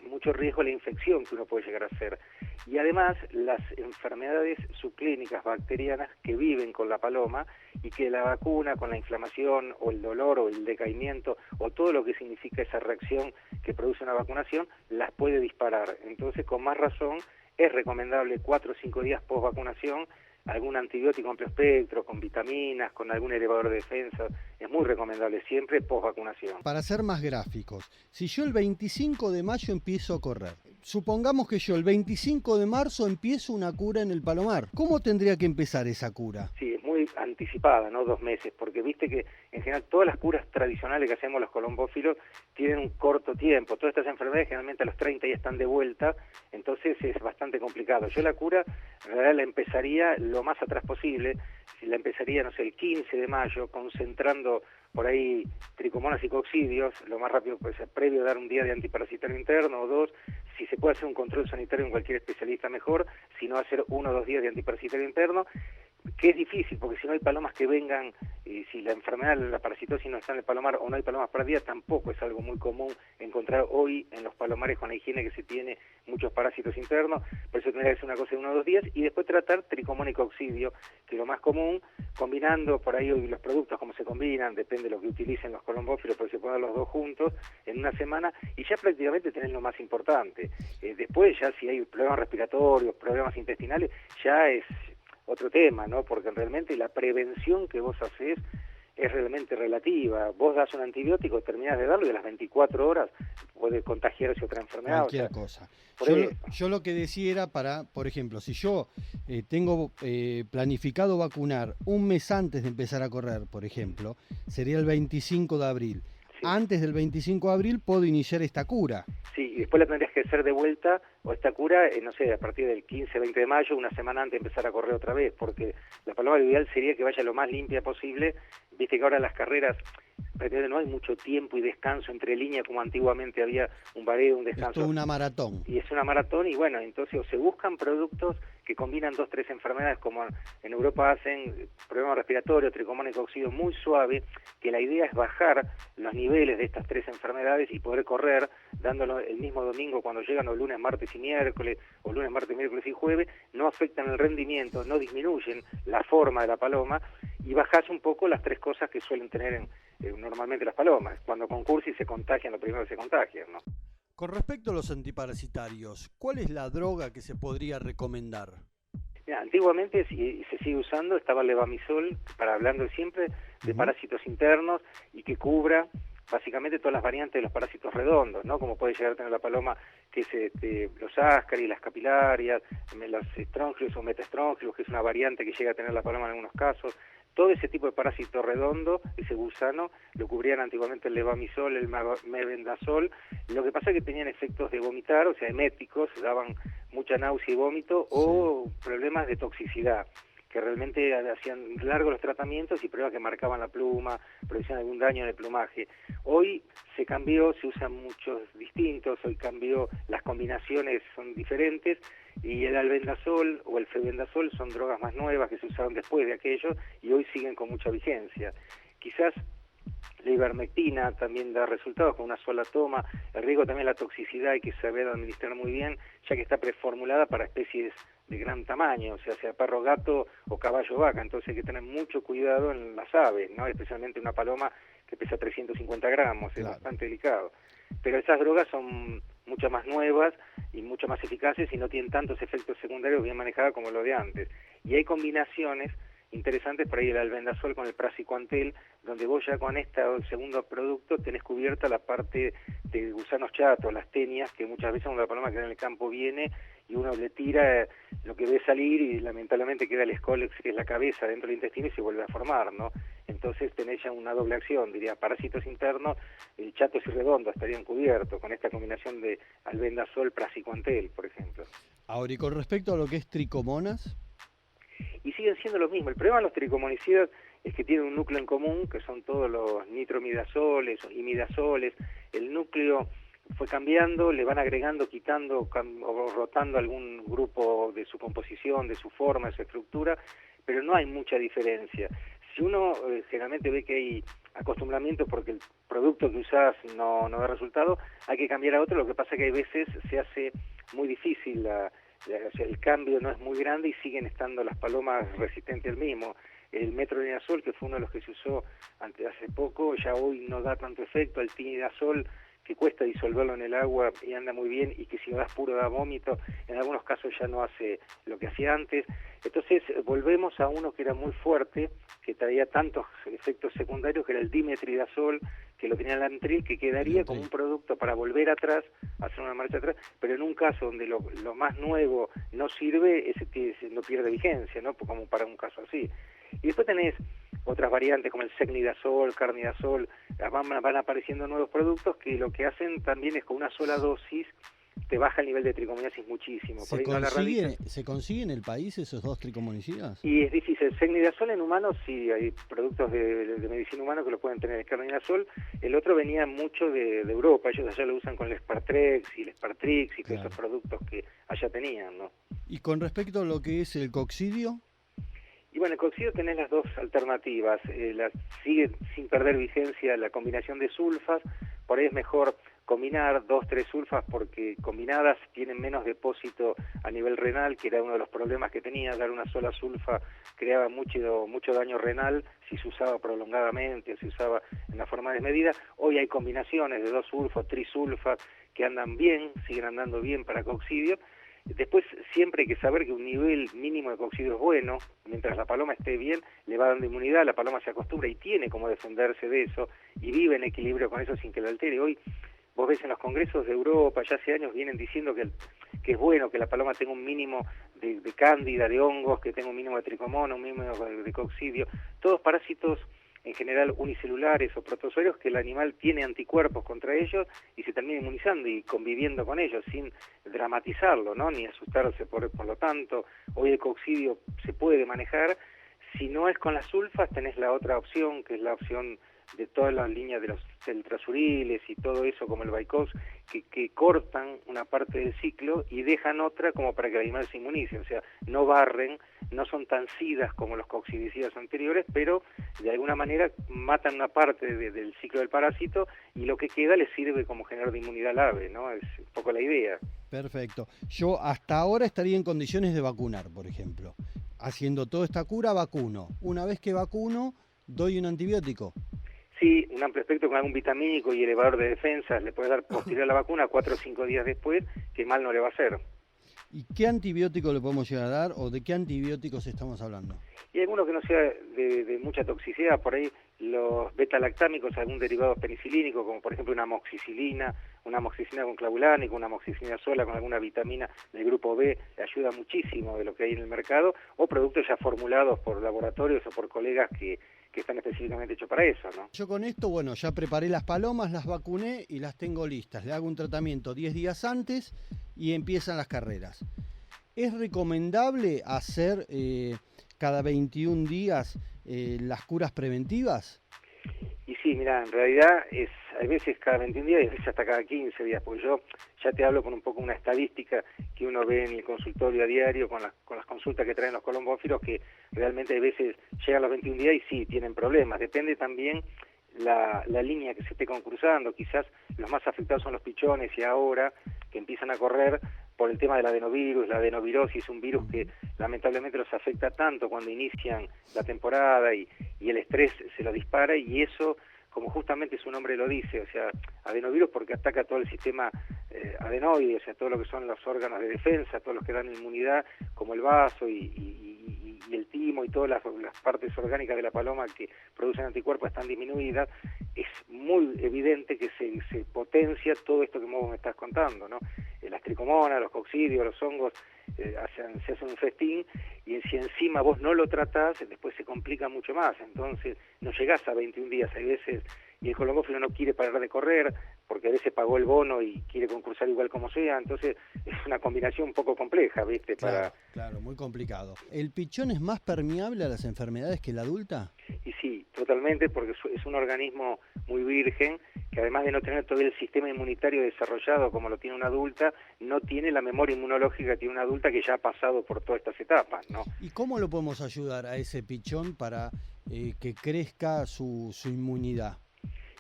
mucho riesgo la infección que uno puede llegar a hacer. Y además, las enfermedades subclínicas bacterianas que viven con la paloma y que la vacuna, con la inflamación o el dolor o el decaimiento o todo lo que significa esa reacción que produce una vacunación, las puede disparar. Entonces, con más razón, es recomendable 4 o 5 días post vacunación algún antibiótico amplio espectro, con vitaminas, con algún elevador de defensa. Es muy recomendable siempre post vacunación. Para ser más gráficos, si yo el 25 de mayo empiezo a correr, supongamos que yo el 25 de marzo empiezo una cura en el palomar, ¿cómo tendría que empezar esa cura? Sí, es muy anticipada, ¿no? 2 meses, porque viste que en general todas las curas tradicionales que hacemos los colombófilos tienen un corto tiempo. Todas estas enfermedades generalmente a los 30 ya están de vuelta, entonces es bastante complicado. Yo la cura en realidad la empezaría lo más atrás posible, si la empezaría, no sé, el 15 de mayo, concentrando por ahí tricomonas y coccidios, lo más rápido puede ser, previo a dar un día de antiparasitario interno o 2, si se puede hacer un control sanitario en cualquier especialista mejor, si no hacer 1 o 2 días de antiparasitario interno, que es difícil, porque si no hay palomas que vengan, y si la enfermedad, la parasitosis no está en el palomar o no hay palomas perdidas, tampoco es algo muy común encontrar hoy en los palomares con la higiene que se tiene muchos parásitos internos. Por eso tendría que ser una cosa de 1 o 2 días y después tratar tricomona y coccidio, que es lo más común, combinando por ahí los productos, como se combinan, depende de lo que utilicen los colombófilos, pero se pueden dar los dos juntos en una semana y ya prácticamente tenés lo más importante. Después ya si hay problemas respiratorios, problemas intestinales, ya es otro tema, ¿no? Porque realmente la prevención que vos hacés es realmente relativa. Vos das un antibiótico, terminás de darlo y a las 24 horas puede contagiarse otra enfermedad. Cualquier cosa. Yo lo que decía era para, por ejemplo, si yo tengo planificado vacunar un mes antes de empezar a correr, por ejemplo, sería el 25 de abril. antes del 25 de abril puedo iniciar esta cura. Sí, y después la tendrías que hacer de vuelta, o esta cura, no sé, a partir del 15, 20 de mayo, una semana antes de empezar a correr otra vez, porque la paloma lo ideal sería que vaya lo más limpia posible. Viste que ahora las carreras, no hay mucho tiempo y descanso entre líneas como antiguamente había un vareo, un descanso. Esto es una maratón. Y es una maratón y bueno, entonces o se buscan productos que combinan 2, 3 enfermedades, como en Europa hacen problema respiratorio, tricomonas y coccidio muy suave, que la idea es bajar los niveles de estas 3 enfermedades y poder correr dándolo el mismo domingo cuando llegan los lunes, martes y miércoles, o lunes, martes, miércoles y jueves, no afectan el rendimiento, no disminuyen la forma de la paloma y bajás un poco las 3 cosas que suelen tener normalmente las palomas. Cuando concursan y se contagian, lo primero que se contagian, ¿no? Con respecto a los antiparasitarios, ¿cuál es la droga que se podría recomendar? Mira, antiguamente, y se sigue usando, estaba el levamisol, para hablando siempre de parásitos internos y que cubra básicamente todas las variantes de los parásitos redondos, ¿no? Como puede llegar a tener la paloma, que es los ascaris, las capilarias, los estróngilos o metaestróngilos, que es una variante que llega a tener la paloma en algunos casos. Todo ese tipo de parásito redondo, ese gusano, lo cubrían antiguamente el levamisol, el mebendazol. Lo que pasa es que tenían efectos de vomitar, o sea, eméticos, daban mucha náusea y vómito, o problemas de toxicidad, que realmente hacían largos los tratamientos y pruebas que marcaban la pluma, producían algún daño en el plumaje. Hoy se cambió, se usan muchos distintos, hoy cambió, las combinaciones son diferentes, y el albendazol o el febendazol son drogas más nuevas que se usaron después de aquello y hoy siguen con mucha vigencia. Quizás la ivermectina también da resultados con una sola toma. El riesgo también la toxicidad, hay que saber administrar muy bien, ya que está preformulada para especies de gran tamaño, o sea perro, gato o caballo, vaca. Entonces hay que tener mucho cuidado en las aves, ¿no? Especialmente una paloma que pesa 350 gramos, es bastante delicado. Pero esas drogas son mucho más nuevas y mucho más eficaces y no tienen tantos efectos secundarios bien manejados como lo de antes. Y hay combinaciones interesantes, por ahí el albendazol con el praziquantel, donde vos ya con el segundo producto tenés cubierta la parte de gusanos chatos, las tenias, que muchas veces una paloma que en el campo viene y uno le tira lo que ve salir y lamentablemente queda el escólex, que es la cabeza, dentro del intestino y se vuelve a formar, ¿no? Entonces tenés ya una doble acción, diría, parásitos internos, chatos y redondos estarían cubiertos con esta combinación de albendazol, praziquantel, por ejemplo. Ahora, y con respecto a lo que es tricomonas, y siguen siendo lo mismo. El problema de los tricomonicidas es que tienen un núcleo en común, que son todos los nitromidazoles y midazoles. El núcleo fue cambiando, le van agregando, quitando o rotando algún grupo de su composición, de su forma, de su estructura, pero no hay mucha diferencia. Si uno generalmente ve que hay acostumbramiento porque el producto que usás no da resultado, hay que cambiar a otro. Lo que pasa es que hay veces se hace muy difícil el cambio no es muy grande y siguen estando las palomas resistentes al mismo. El metronidazol, que fue uno de los que se usó hace poco, ya hoy no da tanto efecto. El tinidazol, que cuesta disolverlo en el agua y anda muy bien, y que si lo das puro da vómito, en algunos casos ya no hace lo que hacía antes. Entonces volvemos a uno que era muy fuerte, que traía tantos efectos secundarios, que era el dimetridazol, que lo tenía el Lantril, que quedaría como un producto para volver atrás, hacer una marcha atrás, pero en un caso donde lo más nuevo no sirve, ese no pierde vigencia, ¿no? Como para un caso así. Y después tenés otras variantes como el secnidazol, carnidazol, van apareciendo nuevos productos que lo que hacen también es con una sola dosis te baja el nivel de tricomoniasis muchísimo. ¿Se consigue en el país esos 2 tricomonicidas? Y es difícil. El secnidazol en humanos, sí, hay productos de medicina humana que lo pueden tener. El carnidazol, el otro venía mucho de Europa. Ellos allá lo usan con el Spartrex y el Spartrix y todos esos productos que allá tenían, ¿no? ¿Y con respecto a lo que es el coccidio? Y bueno, el coccidio tenés las dos alternativas. Sigue sin perder vigencia la combinación de sulfas. Por ahí es mejor combinar 2, 3 sulfas porque combinadas tienen menos depósito a nivel renal, que era uno de los problemas que tenía. Dar una sola sulfa creaba mucho daño renal si se usaba prolongadamente, se usaba en una forma desmedida. Hoy hay combinaciones de 2 sulfas, trisulfas, que andan bien, siguen andando bien para coccidio. Después siempre hay que saber que un nivel mínimo de coccidio es bueno. Mientras la paloma esté bien, le va dando inmunidad, la paloma se acostumbra y tiene como defenderse de eso y vive en equilibrio con eso sin que lo altere. Hoy vos ves en los congresos de Europa, ya hace años vienen diciendo que es bueno que la paloma tenga un mínimo de cándida, de hongos, que tenga un mínimo de tricomonas, un mínimo de coccidio, todos parásitos en general unicelulares o protozoarios, que el animal tiene anticuerpos contra ellos y se termina inmunizando y conviviendo con ellos sin dramatizarlo, ¿no? Ni asustarse por lo tanto. Hoy el coccidio se puede manejar. Si no es con las sulfas, tenés la otra opción, que es la opción de todas las líneas de los teltrasuriles y todo eso, como el Vicox, que cortan una parte del ciclo y dejan otra como para que el animal se inmunice. O sea, no barren, no son tan sidas como los coccidicidas anteriores, pero de alguna manera matan una parte del ciclo del parásito y lo que queda les sirve como generador de inmunidad al ave, ¿no? Es un poco la idea. Perfecto. Yo hasta ahora estaría en condiciones de vacunar, por ejemplo. Haciendo toda esta cura, vacuno. Una vez que vacuno, doy un antibiótico. Sí, un amplio espectro con algún vitamínico y elevador de defensas, le puedes dar posterior a la vacuna 4 o 5 días después, que mal no le va a hacer. ¿Y qué antibiótico le podemos llegar a dar o de qué antibióticos estamos hablando? Y alguno que no sea de mucha toxicidad, por ahí los beta-lactámicos, algún derivado penicilínico, como por ejemplo una amoxicilina con clavulánico, una amoxicilina sola con alguna vitamina del grupo B, ayuda muchísimo de lo que hay en el mercado, o productos ya formulados por laboratorios o por colegas que están específicamente hechos para eso, ¿no? Yo con esto, bueno, ya preparé las palomas, las vacuné y las tengo listas. Le hago un tratamiento 10 días antes y empiezan las carreras. ¿Es recomendable hacer cada 21 días las curas preventivas? Y sí, mira, en realidad hay veces cada 21 días y a veces hasta cada 15 días, porque yo ya te hablo con un poco una estadística que uno ve en el consultorio a diario con las consultas que traen los colombófilos, que realmente hay veces llegan los 21 días y sí, tienen problemas. Depende también la línea que se esté concursando. Quizás los más afectados son los pichones y ahora que empiezan a correr por el tema del adenovirus, la adenovirosis, un virus que lamentablemente los afecta tanto cuando inician la temporada y el estrés se lo dispara, y eso, como justamente su nombre lo dice, o sea, adenovirus porque ataca todo el sistema adenoide, o sea, todo lo que son los órganos de defensa, todos los que dan inmunidad, como el vaso y el timo y todas las partes orgánicas de la paloma que producen anticuerpos están disminuidas. Es muy evidente que se potencia todo esto que vos me estás contando, ¿no? Las tricomonas, los coccidios, los hongos, se hacen un festín, y si encima vos no lo tratás, después se complica mucho más. Entonces no llegás a 21 días, hay veces, y el colombófilo no quiere parar de correr, porque a veces pagó el bono y quiere concursar igual como sea, entonces es una combinación un poco compleja, ¿viste? Claro, muy complicado. ¿El pichón es más permeable a las enfermedades que el adulta? Y sí, totalmente, porque es un organismo muy virgen, que además de no tener todo el sistema inmunitario desarrollado como lo tiene una adulta, no tiene la memoria inmunológica que tiene una adulta que ya ha pasado por todas estas etapas, ¿no? ¿Y cómo lo podemos ayudar a ese pichón para que crezca su inmunidad?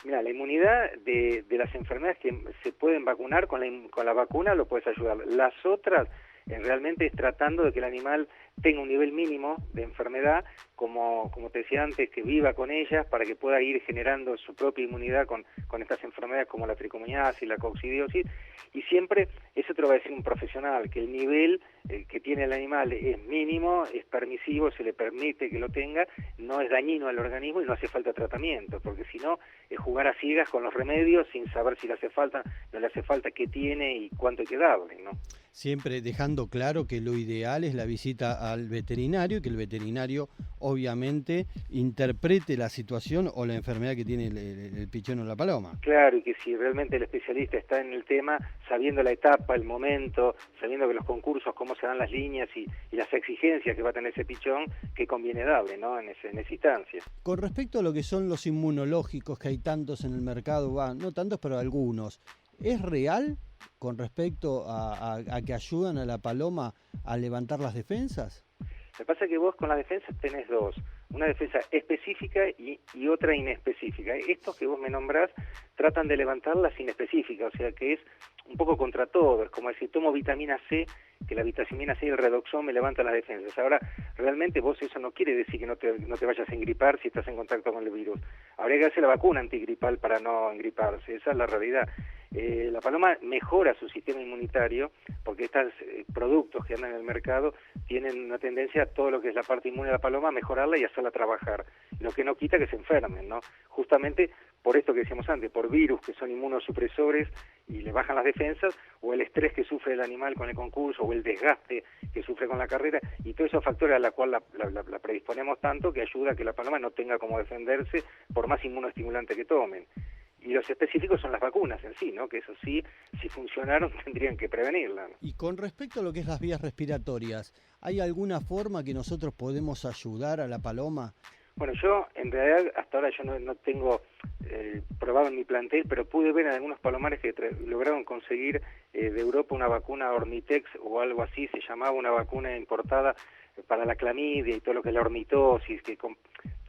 Mira, la inmunidad de las enfermedades que se pueden vacunar, con la vacuna lo puedes ayudar. Las otras realmente es tratando de que el animal tenga un nivel mínimo de enfermedad, como te decía antes, que viva con ellas para que pueda ir generando su propia inmunidad con estas enfermedades como la tricomoniasis, la coccidiosis, y siempre, eso te lo va a decir un profesional, que el nivel que tiene el animal es mínimo, es permisivo, se le permite que lo tenga, no es dañino al organismo y no hace falta tratamiento, porque si no, es jugar a ciegas con los remedios sin saber si le hace falta, no le hace falta, qué tiene y cuánto hay que darle, ¿no? Siempre dejando claro que lo ideal es la visita al veterinario y que el veterinario obviamente interprete la situación o la enfermedad que tiene el pichón o la paloma. Claro, y que si realmente el especialista está en el tema, sabiendo la etapa, el momento, sabiendo que los concursos, cómo se dan las líneas y las exigencias que va a tener ese pichón, que conviene darle, ¿no? En esa instancia. Con respecto a lo que son los inmunológicos, que hay tantos en el mercado, no tantos, pero algunos, ¿es real con respecto a que ayudan a la paloma a levantar las defensas? Lo que pasa es que vos con las defensas tenés dos, una defensa específica y otra inespecífica. Estos que vos me nombrás tratan de levantar las inespecíficas, o sea que es un poco contra todo, es como decir, tomo vitamina C, que la vitamina C y el redoxón me levantan las defensas. Ahora, realmente vos eso no quiere decir que no te vayas a engripar si estás en contacto con el virus. Habría que hacer la vacuna antigripal para no engriparse, esa es la realidad. La paloma mejora su sistema inmunitario porque estos productos que andan en el mercado tienen una tendencia a todo lo que es la parte inmune de la paloma a mejorarla y hacerla trabajar, lo que no quita que se enfermen, ¿no? Justamente por esto que decíamos antes, por virus que son inmunosupresores y le bajan las defensas, o el estrés que sufre el animal con el concurso, o el desgaste que sufre con la carrera, y todos esos factores a la cual la predisponemos tanto que ayuda a que la paloma no tenga cómo defenderse por más inmunoestimulante que tomen. Y los específicos son las vacunas en sí, ¿no? Que eso sí, si funcionaron, tendrían que prevenirla, ¿no? Y con respecto a lo que es las vías respiratorias, ¿hay alguna forma que nosotros podemos ayudar a la paloma? Bueno, yo en realidad hasta ahora yo no tengo probado en mi plantel, pero pude ver en algunos palomares que lograron conseguir de Europa una vacuna Ornitex o algo así, se llamaba una vacuna importada para la clamidia y todo lo que es la ornitosis, que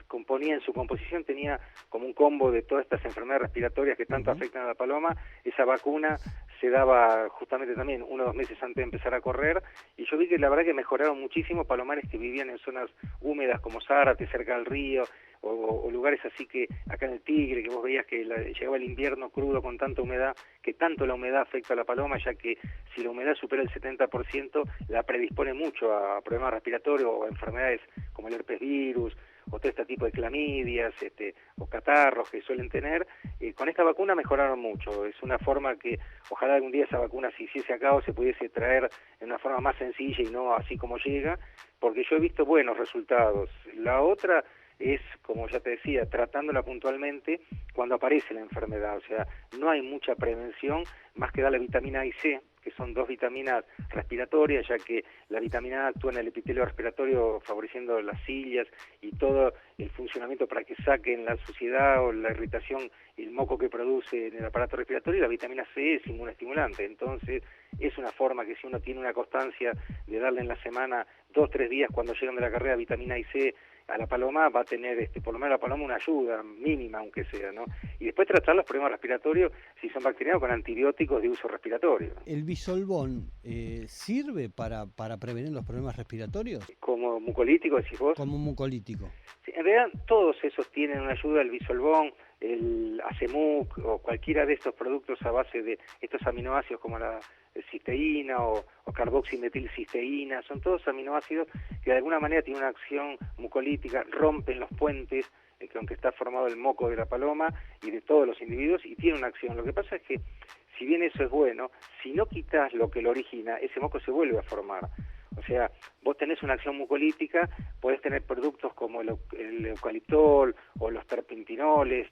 componía en su composición, tenía como un combo de todas estas enfermedades respiratorias que tanto afectan a la paloma. Esa vacuna se daba justamente también 1 o 2 meses antes de empezar a correr, y yo vi que la verdad que mejoraron muchísimo palomares que vivían en zonas húmedas como Zárate, cerca del río, o lugares así que acá en el Tigre, que vos veías que llegaba el invierno crudo con tanta humedad, que tanto la humedad afecta a la paloma, ya que si la humedad supera el 70%, la predispone mucho a problemas respiratorios o a enfermedades como el herpes virus, o todo este tipo de clamidias, o catarros que suelen tener. Con esta vacuna mejoraron mucho. Es una forma que ojalá algún día esa vacuna se hiciese acá o se pudiese traer en una forma más sencilla y no así como llega, porque yo he visto buenos resultados. La otra es, como ya te decía, tratándola puntualmente cuando aparece la enfermedad. O sea, no hay mucha prevención más que darle vitamina A y C, que son 2 vitaminas respiratorias, ya que la vitamina A actúa en el epitelio respiratorio favoreciendo las cilias y todo el funcionamiento para que saquen la suciedad o la irritación y el moco que produce en el aparato respiratorio, y la vitamina C es inmunoestimulante. Entonces es una forma que si uno tiene una constancia de darle en la semana 2 o 3 días cuando llegan de la carrera vitamina A y C a la paloma, va a tener por lo menos la paloma una ayuda mínima, aunque sea, ¿no? Y después tratar los problemas respiratorios, si son bacterianos, con antibióticos de uso respiratorio. ¿El bisolbón sirve para prevenir los problemas respiratorios? ¿Como mucolítico, decís vos? Como mucolítico. Sí, en realidad todos esos tienen una ayuda, el bisolbón, el Acemuc o cualquiera de estos productos a base de estos aminoácidos como la cisteína o carboximetilcisteína, son todos aminoácidos que de alguna manera tienen una acción mucolítica, rompen los puentes con que está formado el moco de la paloma y de todos los individuos, y tiene una acción. Lo que pasa es que si bien eso es bueno, si no quitas lo que lo origina, ese moco se vuelve a formar. O sea, vos tenés una acción mucolítica, podés tener productos como el eucaliptol o los terpinoles,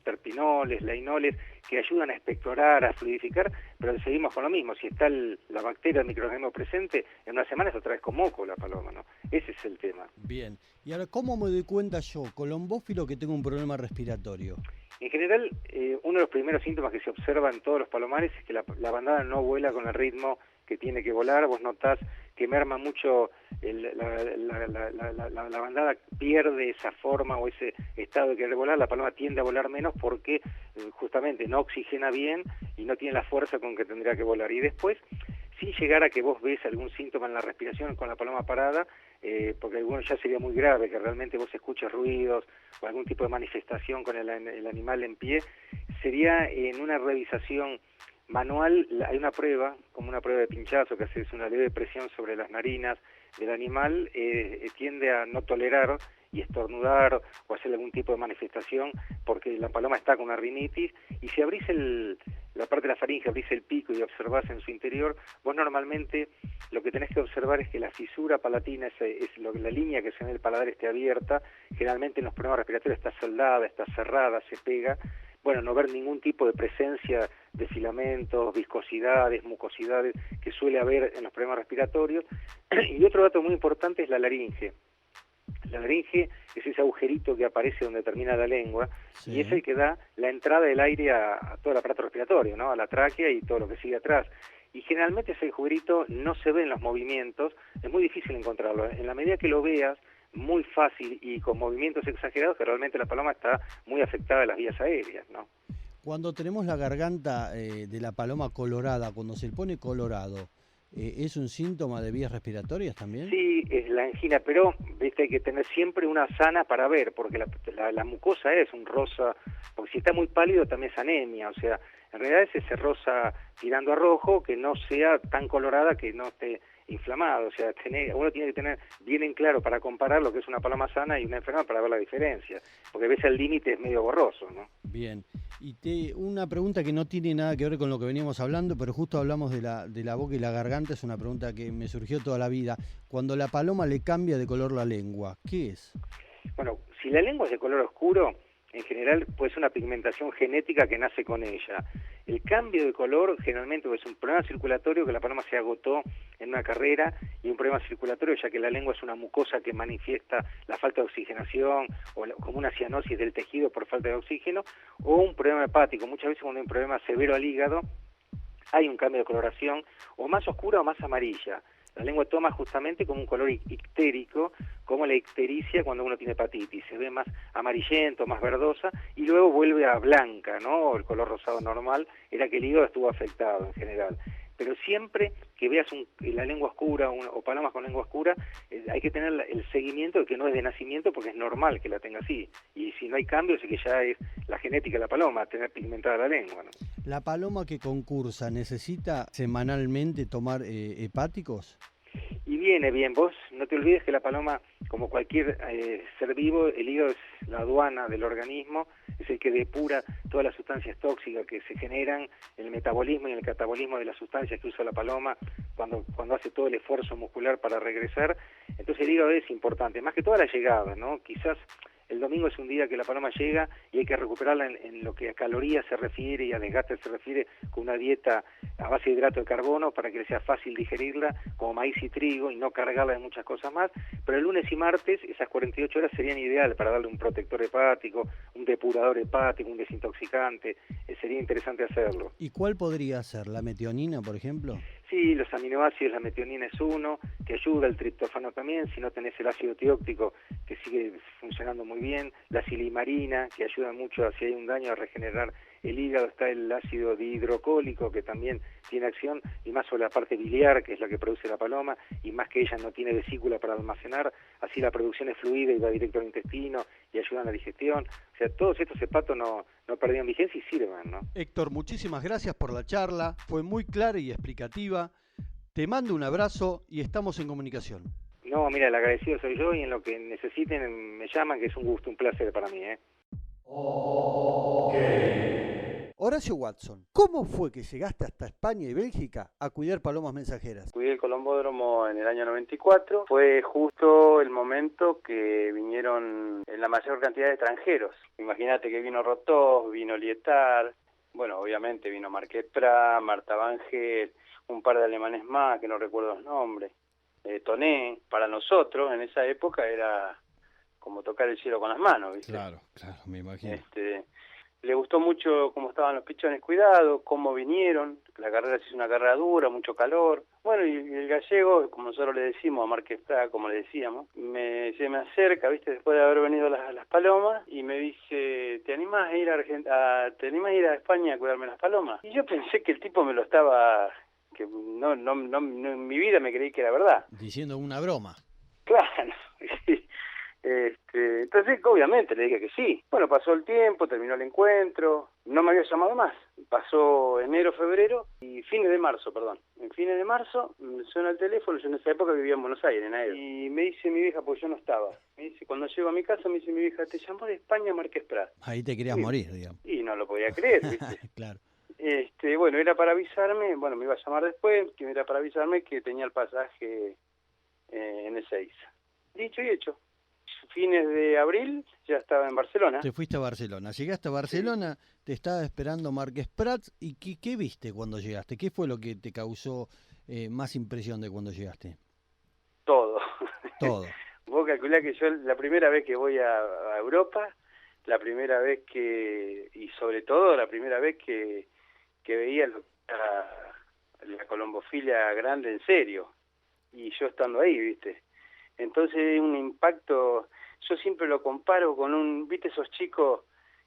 leinoles, que ayudan a expectorar, a fluidificar, pero seguimos con lo mismo. Si está la bacteria, el microorganismo presente, en una semana es otra vez con moco la paloma, ¿no? Ese es el tema. Bien. Y ahora, ¿cómo me doy cuenta yo, colombófilo, que tengo un problema respiratorio? En general, uno de los primeros síntomas que se observa en todos los palomares es que la bandada no vuela con el ritmo que tiene que volar. Vos notás que merma mucho, la bandada pierde esa forma o ese estado de querer volar, la paloma tiende a volar menos porque justamente no oxigena bien y no tiene la fuerza con que tendría que volar. Y después, sin llegar a que vos ves algún síntoma en la respiración con la paloma parada, porque alguno ya sería muy grave, que realmente vos escuches ruidos o algún tipo de manifestación con el animal en pie, sería en una revisación manual. Hay una prueba, como una prueba de pinchazo, que haces una leve presión sobre las narinas del animal, tiende a no tolerar y estornudar o hacer algún tipo de manifestación porque la paloma está con una rinitis, y si abrís la parte de la faringe, abrís el pico y observás en su interior, vos normalmente lo que tenés que observar es que la fisura palatina, la línea que se ve en el paladar esté abierta. Generalmente en los problemas respiratorios está soldada, está cerrada, se pega. Bueno, no ver ningún tipo de presencia de filamentos, viscosidades, mucosidades que suele haber en los problemas respiratorios. Y otro dato muy importante es la laringe. La laringe es ese agujerito que aparece donde termina la lengua, sí, y es el que da la entrada del aire a todo el aparato respiratorio, ¿no? A la tráquea y todo lo que sigue atrás. Y generalmente ese agujerito no se ve en los movimientos, es muy difícil encontrarlo. En la medida que lo veas, muy fácil y con movimientos exagerados, que realmente la paloma está muy afectada de las vías aéreas, ¿no? Cuando tenemos la garganta de la paloma colorada, cuando se pone colorado, ¿es un síntoma de vías respiratorias también? Sí, es la angina, pero viste, hay que tener siempre una sana para ver, porque la mucosa es un rosa, porque si está muy pálido también es anemia, o sea, en realidad es ese rosa tirando a rojo, que no sea tan colorada que no esté inflamado. O sea, uno tiene que tener bien en claro para comparar lo que es una paloma sana y una enferma para ver la diferencia, porque a veces el límite es medio borroso, ¿no? Bien, y una pregunta que no tiene nada que ver con lo que veníamos hablando, pero justo hablamos de la boca y la garganta, es una pregunta que me surgió toda la vida. Cuando la paloma le cambia de color la lengua, ¿qué es? Bueno, si la lengua es de color oscuro, en general puede ser una pigmentación genética que nace con ella. El cambio de color generalmente es un problema circulatorio que la paloma se agotó en una carrera, y un problema circulatorio ya que la lengua es una mucosa que manifiesta la falta de oxigenación o como una cianosis del tejido por falta de oxígeno, o un problema hepático. Muchas veces cuando hay un problema severo al hígado hay un cambio de coloración o más oscura o más amarilla. La lengua toma justamente como un color ictérico, como la ictericia cuando uno tiene hepatitis, se ve más amarillento, más verdosa, y luego vuelve a blanca, ¿no? El color rosado normal era que el hígado estuvo afectado en general. Pero siempre que veas la lengua oscura o palomas con lengua oscura, hay que tener el seguimiento de que no es de nacimiento, porque es normal que la tenga así. Y si no hay cambios, es que ya es la genética de la paloma, tener pigmentada la lengua, ¿no? ¿La paloma que concursa necesita semanalmente tomar hepáticos? Y viene bien, vos no te olvides que la paloma, como cualquier ser vivo, el hígado es la aduana del organismo, es el que depura todas las sustancias tóxicas que se generan en el metabolismo y en el catabolismo de las sustancias que usa la paloma cuando hace todo el esfuerzo muscular para regresar. Entonces el hígado es importante, más que toda la llegada, ¿no? Quizás el domingo es un día que la paloma llega y hay que recuperarla en lo que a calorías se refiere y a desgaste se refiere, con una dieta a base de hidrato de carbono para que le sea fácil digerirla, como maíz y trigo, y no cargarla de muchas cosas más. Pero el lunes y martes, esas 48 horas serían ideales para darle un protector hepático, un depurador hepático, un desintoxicante. Sería interesante hacerlo. ¿Y cuál podría ser? ¿La metionina, por ejemplo? Sí, los aminoácidos, la metionina es uno, que ayuda, el triptófano también, si no tenés el ácido tióctico, que sigue funcionando muy bien, la silimarina, que ayuda mucho si hay un daño a regenerar el hígado, está el ácido dihidrocólico, que también tiene acción, y más sobre la parte biliar, que es la que produce la paloma, y más que ella no tiene vesícula para almacenar, así la producción es fluida y va directo al intestino, y ayudan a la digestión. O sea, todos estos hepatos no perdieron vigencia y sirven, ¿no? Héctor, muchísimas gracias por la charla, fue muy clara y explicativa. Te mando un abrazo y estamos en comunicación. No, mira, el agradecido soy yo, y en lo que necesiten me llaman, que es un gusto, un placer para mí, ¿eh? Horacio Watson, ¿cómo fue que llegaste hasta España y Bélgica a cuidar palomas mensajeras? Cuidé el colombódromo en el año 94, fue justo el momento que vinieron en la mayor cantidad de extranjeros. Imagínate que vino Rotov, vino Lietar, bueno, obviamente vino Marqués Prat, Marta Vangel, un par de alemanes más que no recuerdo los nombres, Toné. Para nosotros en esa época era como tocar el cielo con las manos, ¿viste? Claro, me imagino. Le gustó mucho cómo estaban los pichones cuidados, cómo vinieron, la carrera se hizo una carrera dura, mucho calor. Bueno, y el gallego, como nosotros le decimos a Marqués Prat, como le decíamos, se me acerca, ¿viste? Después de haber venido las palomas, y me dice, ¿te animás a ir a España a cuidarme las palomas? Y yo pensé que el tipo me lo estaba, que no en mi vida me creí que era verdad. Diciendo una broma. Claro, sí. Entonces obviamente le dije que sí. Bueno, pasó el tiempo, terminó el encuentro, no me había llamado más. Pasó enero, febrero y en fines de marzo me suena el teléfono. Yo en esa época vivía en Buenos Aires, en Aero, y me dice mi vieja, pues yo no estaba, me dice, cuando llego a mi casa, me dice mi vieja, te llamó de España Marqués Prat. Ahí te querías morir, digamos. Y no lo podía creer, ¿viste? Claro. Bueno, era para avisarme, bueno, me iba a llamar después, que era para avisarme que tenía el pasaje en Ezeiza. Dicho y hecho. Fines de abril ya estaba en Barcelona. Te fuiste a Barcelona. Llegaste a Barcelona, sí. Te estaba esperando Marqués Prat. ¿Y qué viste cuando llegaste? ¿Qué fue lo que te causó más impresión de cuando llegaste? Todo. Vos calculás que yo la primera vez que voy a Europa, la primera vez y sobre todo la primera vez que veía la colombofilia grande en serio. Y yo estando ahí, ¿viste? Entonces un impacto, yo siempre lo comparo con ¿viste esos chicos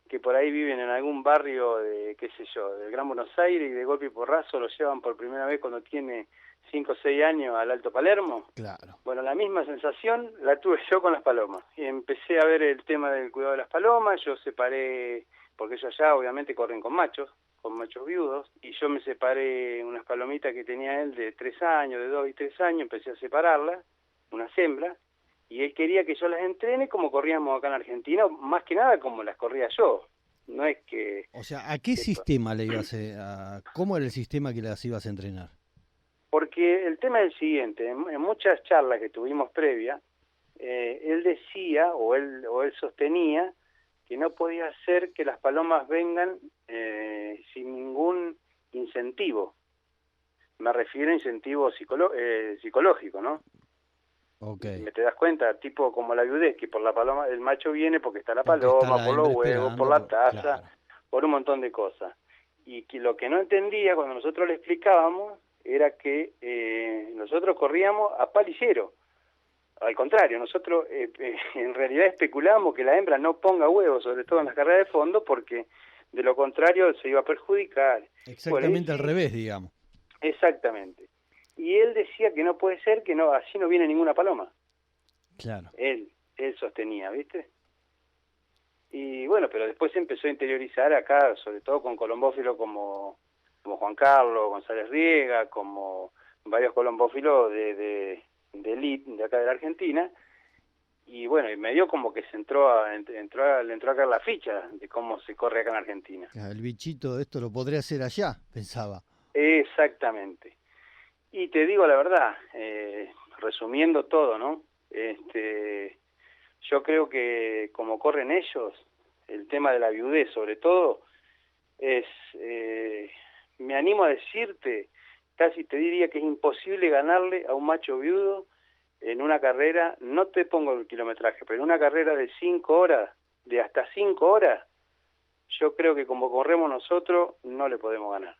que por ahí viven en algún barrio de, qué sé yo, del Gran Buenos Aires, y de golpe y porrazo lo llevan por primera vez cuando tiene 5 o 6 años al Alto Palermo? Claro. Bueno, la misma sensación la tuve yo con las palomas. Y empecé a ver el tema del cuidado de las palomas, yo separé, porque ellos allá obviamente corren con machos, con machos viudos, y yo me separé unas palomitas que tenía él de 3 años, de 2 y 3 años, empecé a separarlas, unas hembras, y él quería que yo las entrene como corríamos acá en Argentina, más que nada como las corría yo. No es que... O sea, ¿a qué sistema le ibas cómo era el sistema que las ibas a entrenar? Porque el tema es el siguiente, en muchas charlas que tuvimos previa, él decía, o él sostenía, que no podía ser que las palomas vengan sin ningún incentivo. Me refiero a incentivo psicológico, ¿no? Okay. ¿Me te das cuenta? Tipo como la viudez, que por la paloma, el macho viene porque está la paloma, por los huevos, por la taza, claro, por un montón de cosas. Y que lo que no entendía cuando nosotros le explicábamos era que nosotros corríamos a palillero. Al contrario, nosotros en realidad especulábamos que la hembra no ponga huevos, sobre todo en las carreras de fondo, porque de lo contrario se iba a perjudicar. Exactamente al revés, digamos. Exactamente. Y él decía que no puede ser, que no, así no viene ninguna paloma. Claro. Él sostenía, ¿viste? Y bueno, pero después se empezó a interiorizar acá, sobre todo con colombófilos como Juan Carlos González Riega, como varios colombófilos de elite de acá de la Argentina, y bueno, y medio como que le entró acá la ficha de cómo se corre acá en Argentina. El bichito de esto lo podría hacer allá, pensaba. Exactamente. Y te digo la verdad, resumiendo todo, ¿no? Yo creo que como corren ellos, el tema de la viudez sobre todo, me animo a decirte, casi te diría que es imposible ganarle a un macho viudo en una carrera, no te pongo el kilometraje, pero en una carrera de 5 horas, de hasta 5 horas, yo creo que como corremos nosotros, no le podemos ganar.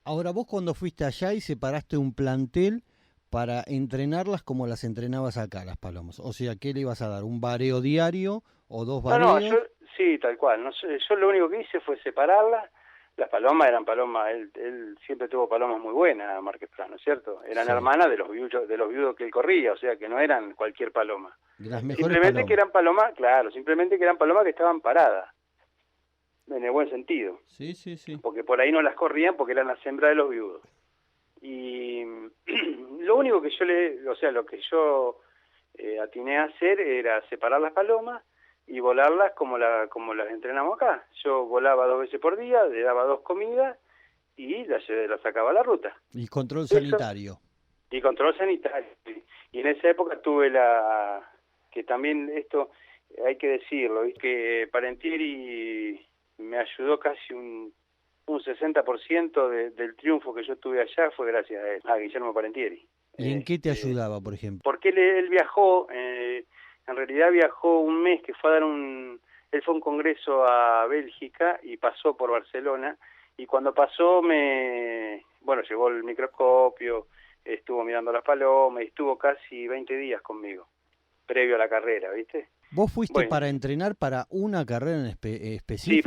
Ahora, vos cuando fuiste allá y separaste un plantel para entrenarlas como las entrenabas acá, las palomas, o sea, ¿qué le ibas a dar? ¿Un vareo diario o 2 vareos? Sí, tal cual. Yo lo único que hice fue separarlas. Las palomas eran palomas, él siempre tuvo palomas muy buenas, Márquez Prat, ¿no es cierto? Eran hermanas de los viudos que él corría, o sea que no eran cualquier paloma. Las mejores simplemente palomas. Que eran palomas, claro, simplemente que eran palomas que estaban paradas, en el buen sentido. Sí, sí, sí. Porque por ahí no las corrían porque eran las hembras de los viudos. Y lo único que lo que yo atiné a hacer era separar las palomas y volarlas como las entrenamos acá. Yo volaba 2 veces por día, le daba 2 comidas y la sacaba a la ruta. Y control sanitario. Y control sanitario. Y en esa época tuve que también esto hay que decirlo, es que Parentieri me ayudó casi un 60% del triunfo que yo tuve allá fue gracias a él, a Guillermo Parentieri. ¿Y en qué te ayudaba, por ejemplo? Porque él viajó, en realidad viajó un mes que fue a dar él fue a un congreso a Bélgica y pasó por Barcelona, y cuando pasó llevó el microscopio, estuvo mirando las palomas y estuvo casi 20 días conmigo, previo a la carrera, ¿viste? ¿Vos fuiste para entrenar para una carrera en específica? Sí,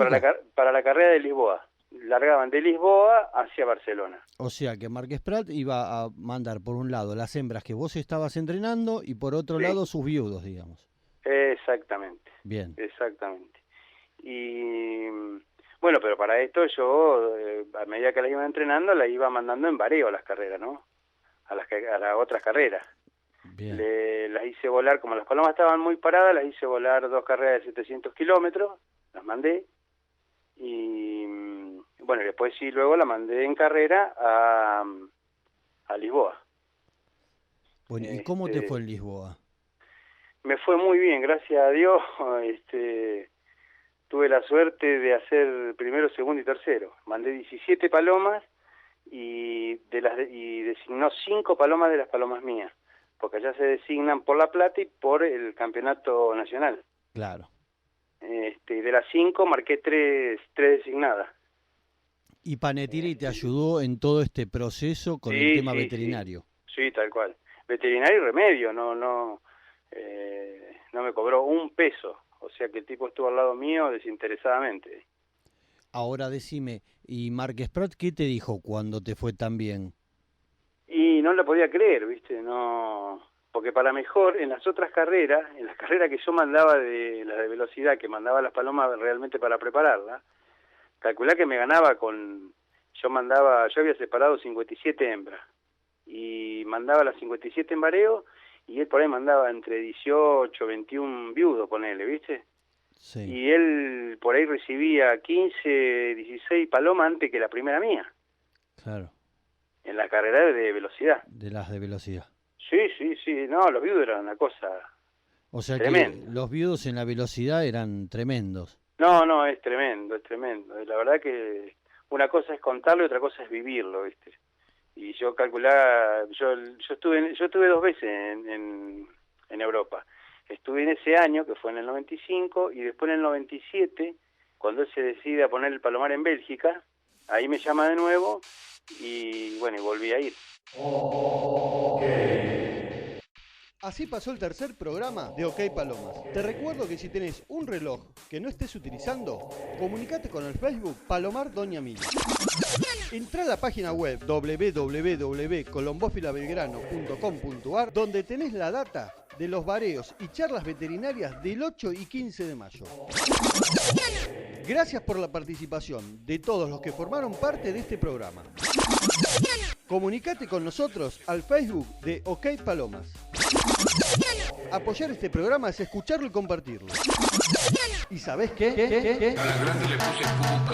para la carrera de Lisboa. Largaban de Lisboa hacia Barcelona. O sea que Márquez Prat iba a mandar por un lado las hembras que vos estabas entrenando y por otro lado sus viudos, digamos. Exactamente. Bien. Exactamente. Y bueno, pero para esto yo, a medida que las iba entrenando, las iba mandando en vareo a las carreras, ¿no? A las otras carreras. Bien. Las hice volar, como las palomas estaban muy paradas, las hice volar 2 carreras de 700 kilómetros, las mandé. Y bueno, después sí, luego la mandé en carrera a Lisboa. Bueno, ¿y cómo te fue en Lisboa? Me fue muy bien, gracias a Dios. Tuve la suerte de hacer primero, segundo y tercero. Mandé 17 palomas y designó 5 palomas de las palomas mías, porque allá se designan por La Plata y por el campeonato nacional. Claro. De las 5 marqué 3 designadas. ¿Y Parentieri te ayudó en todo este proceso con el tema veterinario? Sí, tal cual. Veterinario y remedio, no me cobró un peso. O sea que el tipo estuvo al lado mío desinteresadamente. Ahora decime, ¿y Márquez Prat qué te dijo cuando te fue tan bien? Y no lo podía creer, ¿viste? No, porque para mejor en las otras carreras, en las carreras que yo mandaba de las de velocidad, que mandaba las palomas realmente para prepararlas, calculá que me ganaba con yo había separado 57 hembras, y mandaba las 57 en vareo, y él por ahí mandaba entre 18, 21 viudos, ponele, ¿viste? Sí. Y él por ahí recibía 15, 16 palomas antes que la primera mía. Claro. En la carrera de velocidad. De las de velocidad. Sí, no, los viudos eran una cosa O sea tremenda. que los viudos en la velocidad eran tremendos. No, es tremendo. La verdad que una cosa es contarlo y otra cosa es vivirlo, ¿viste? Y yo calculaba, yo estuve 2 veces en Europa. Estuve en ese año, que fue en el 95, y después en el 97, cuando él se decide a poner el palomar en Bélgica, ahí me llama de nuevo, y bueno, y volví a ir. Así pasó el tercer programa de OK Palomas. Te recuerdo que si tenés un reloj que no estés utilizando, comunicate con el Facebook Palomar Doña Mili. Entrá a la página web www.colombofilabelgrano.com.ar, donde tenés la data de los vareos y charlas veterinarias del 8 y 15 de mayo. Gracias por la participación de todos los que formaron parte de este programa. Comunicate con nosotros al Facebook de OK Palomas. Apoyar este programa es escucharlo y compartirlo. ¿Y sabés qué? A la grande le puse cuca.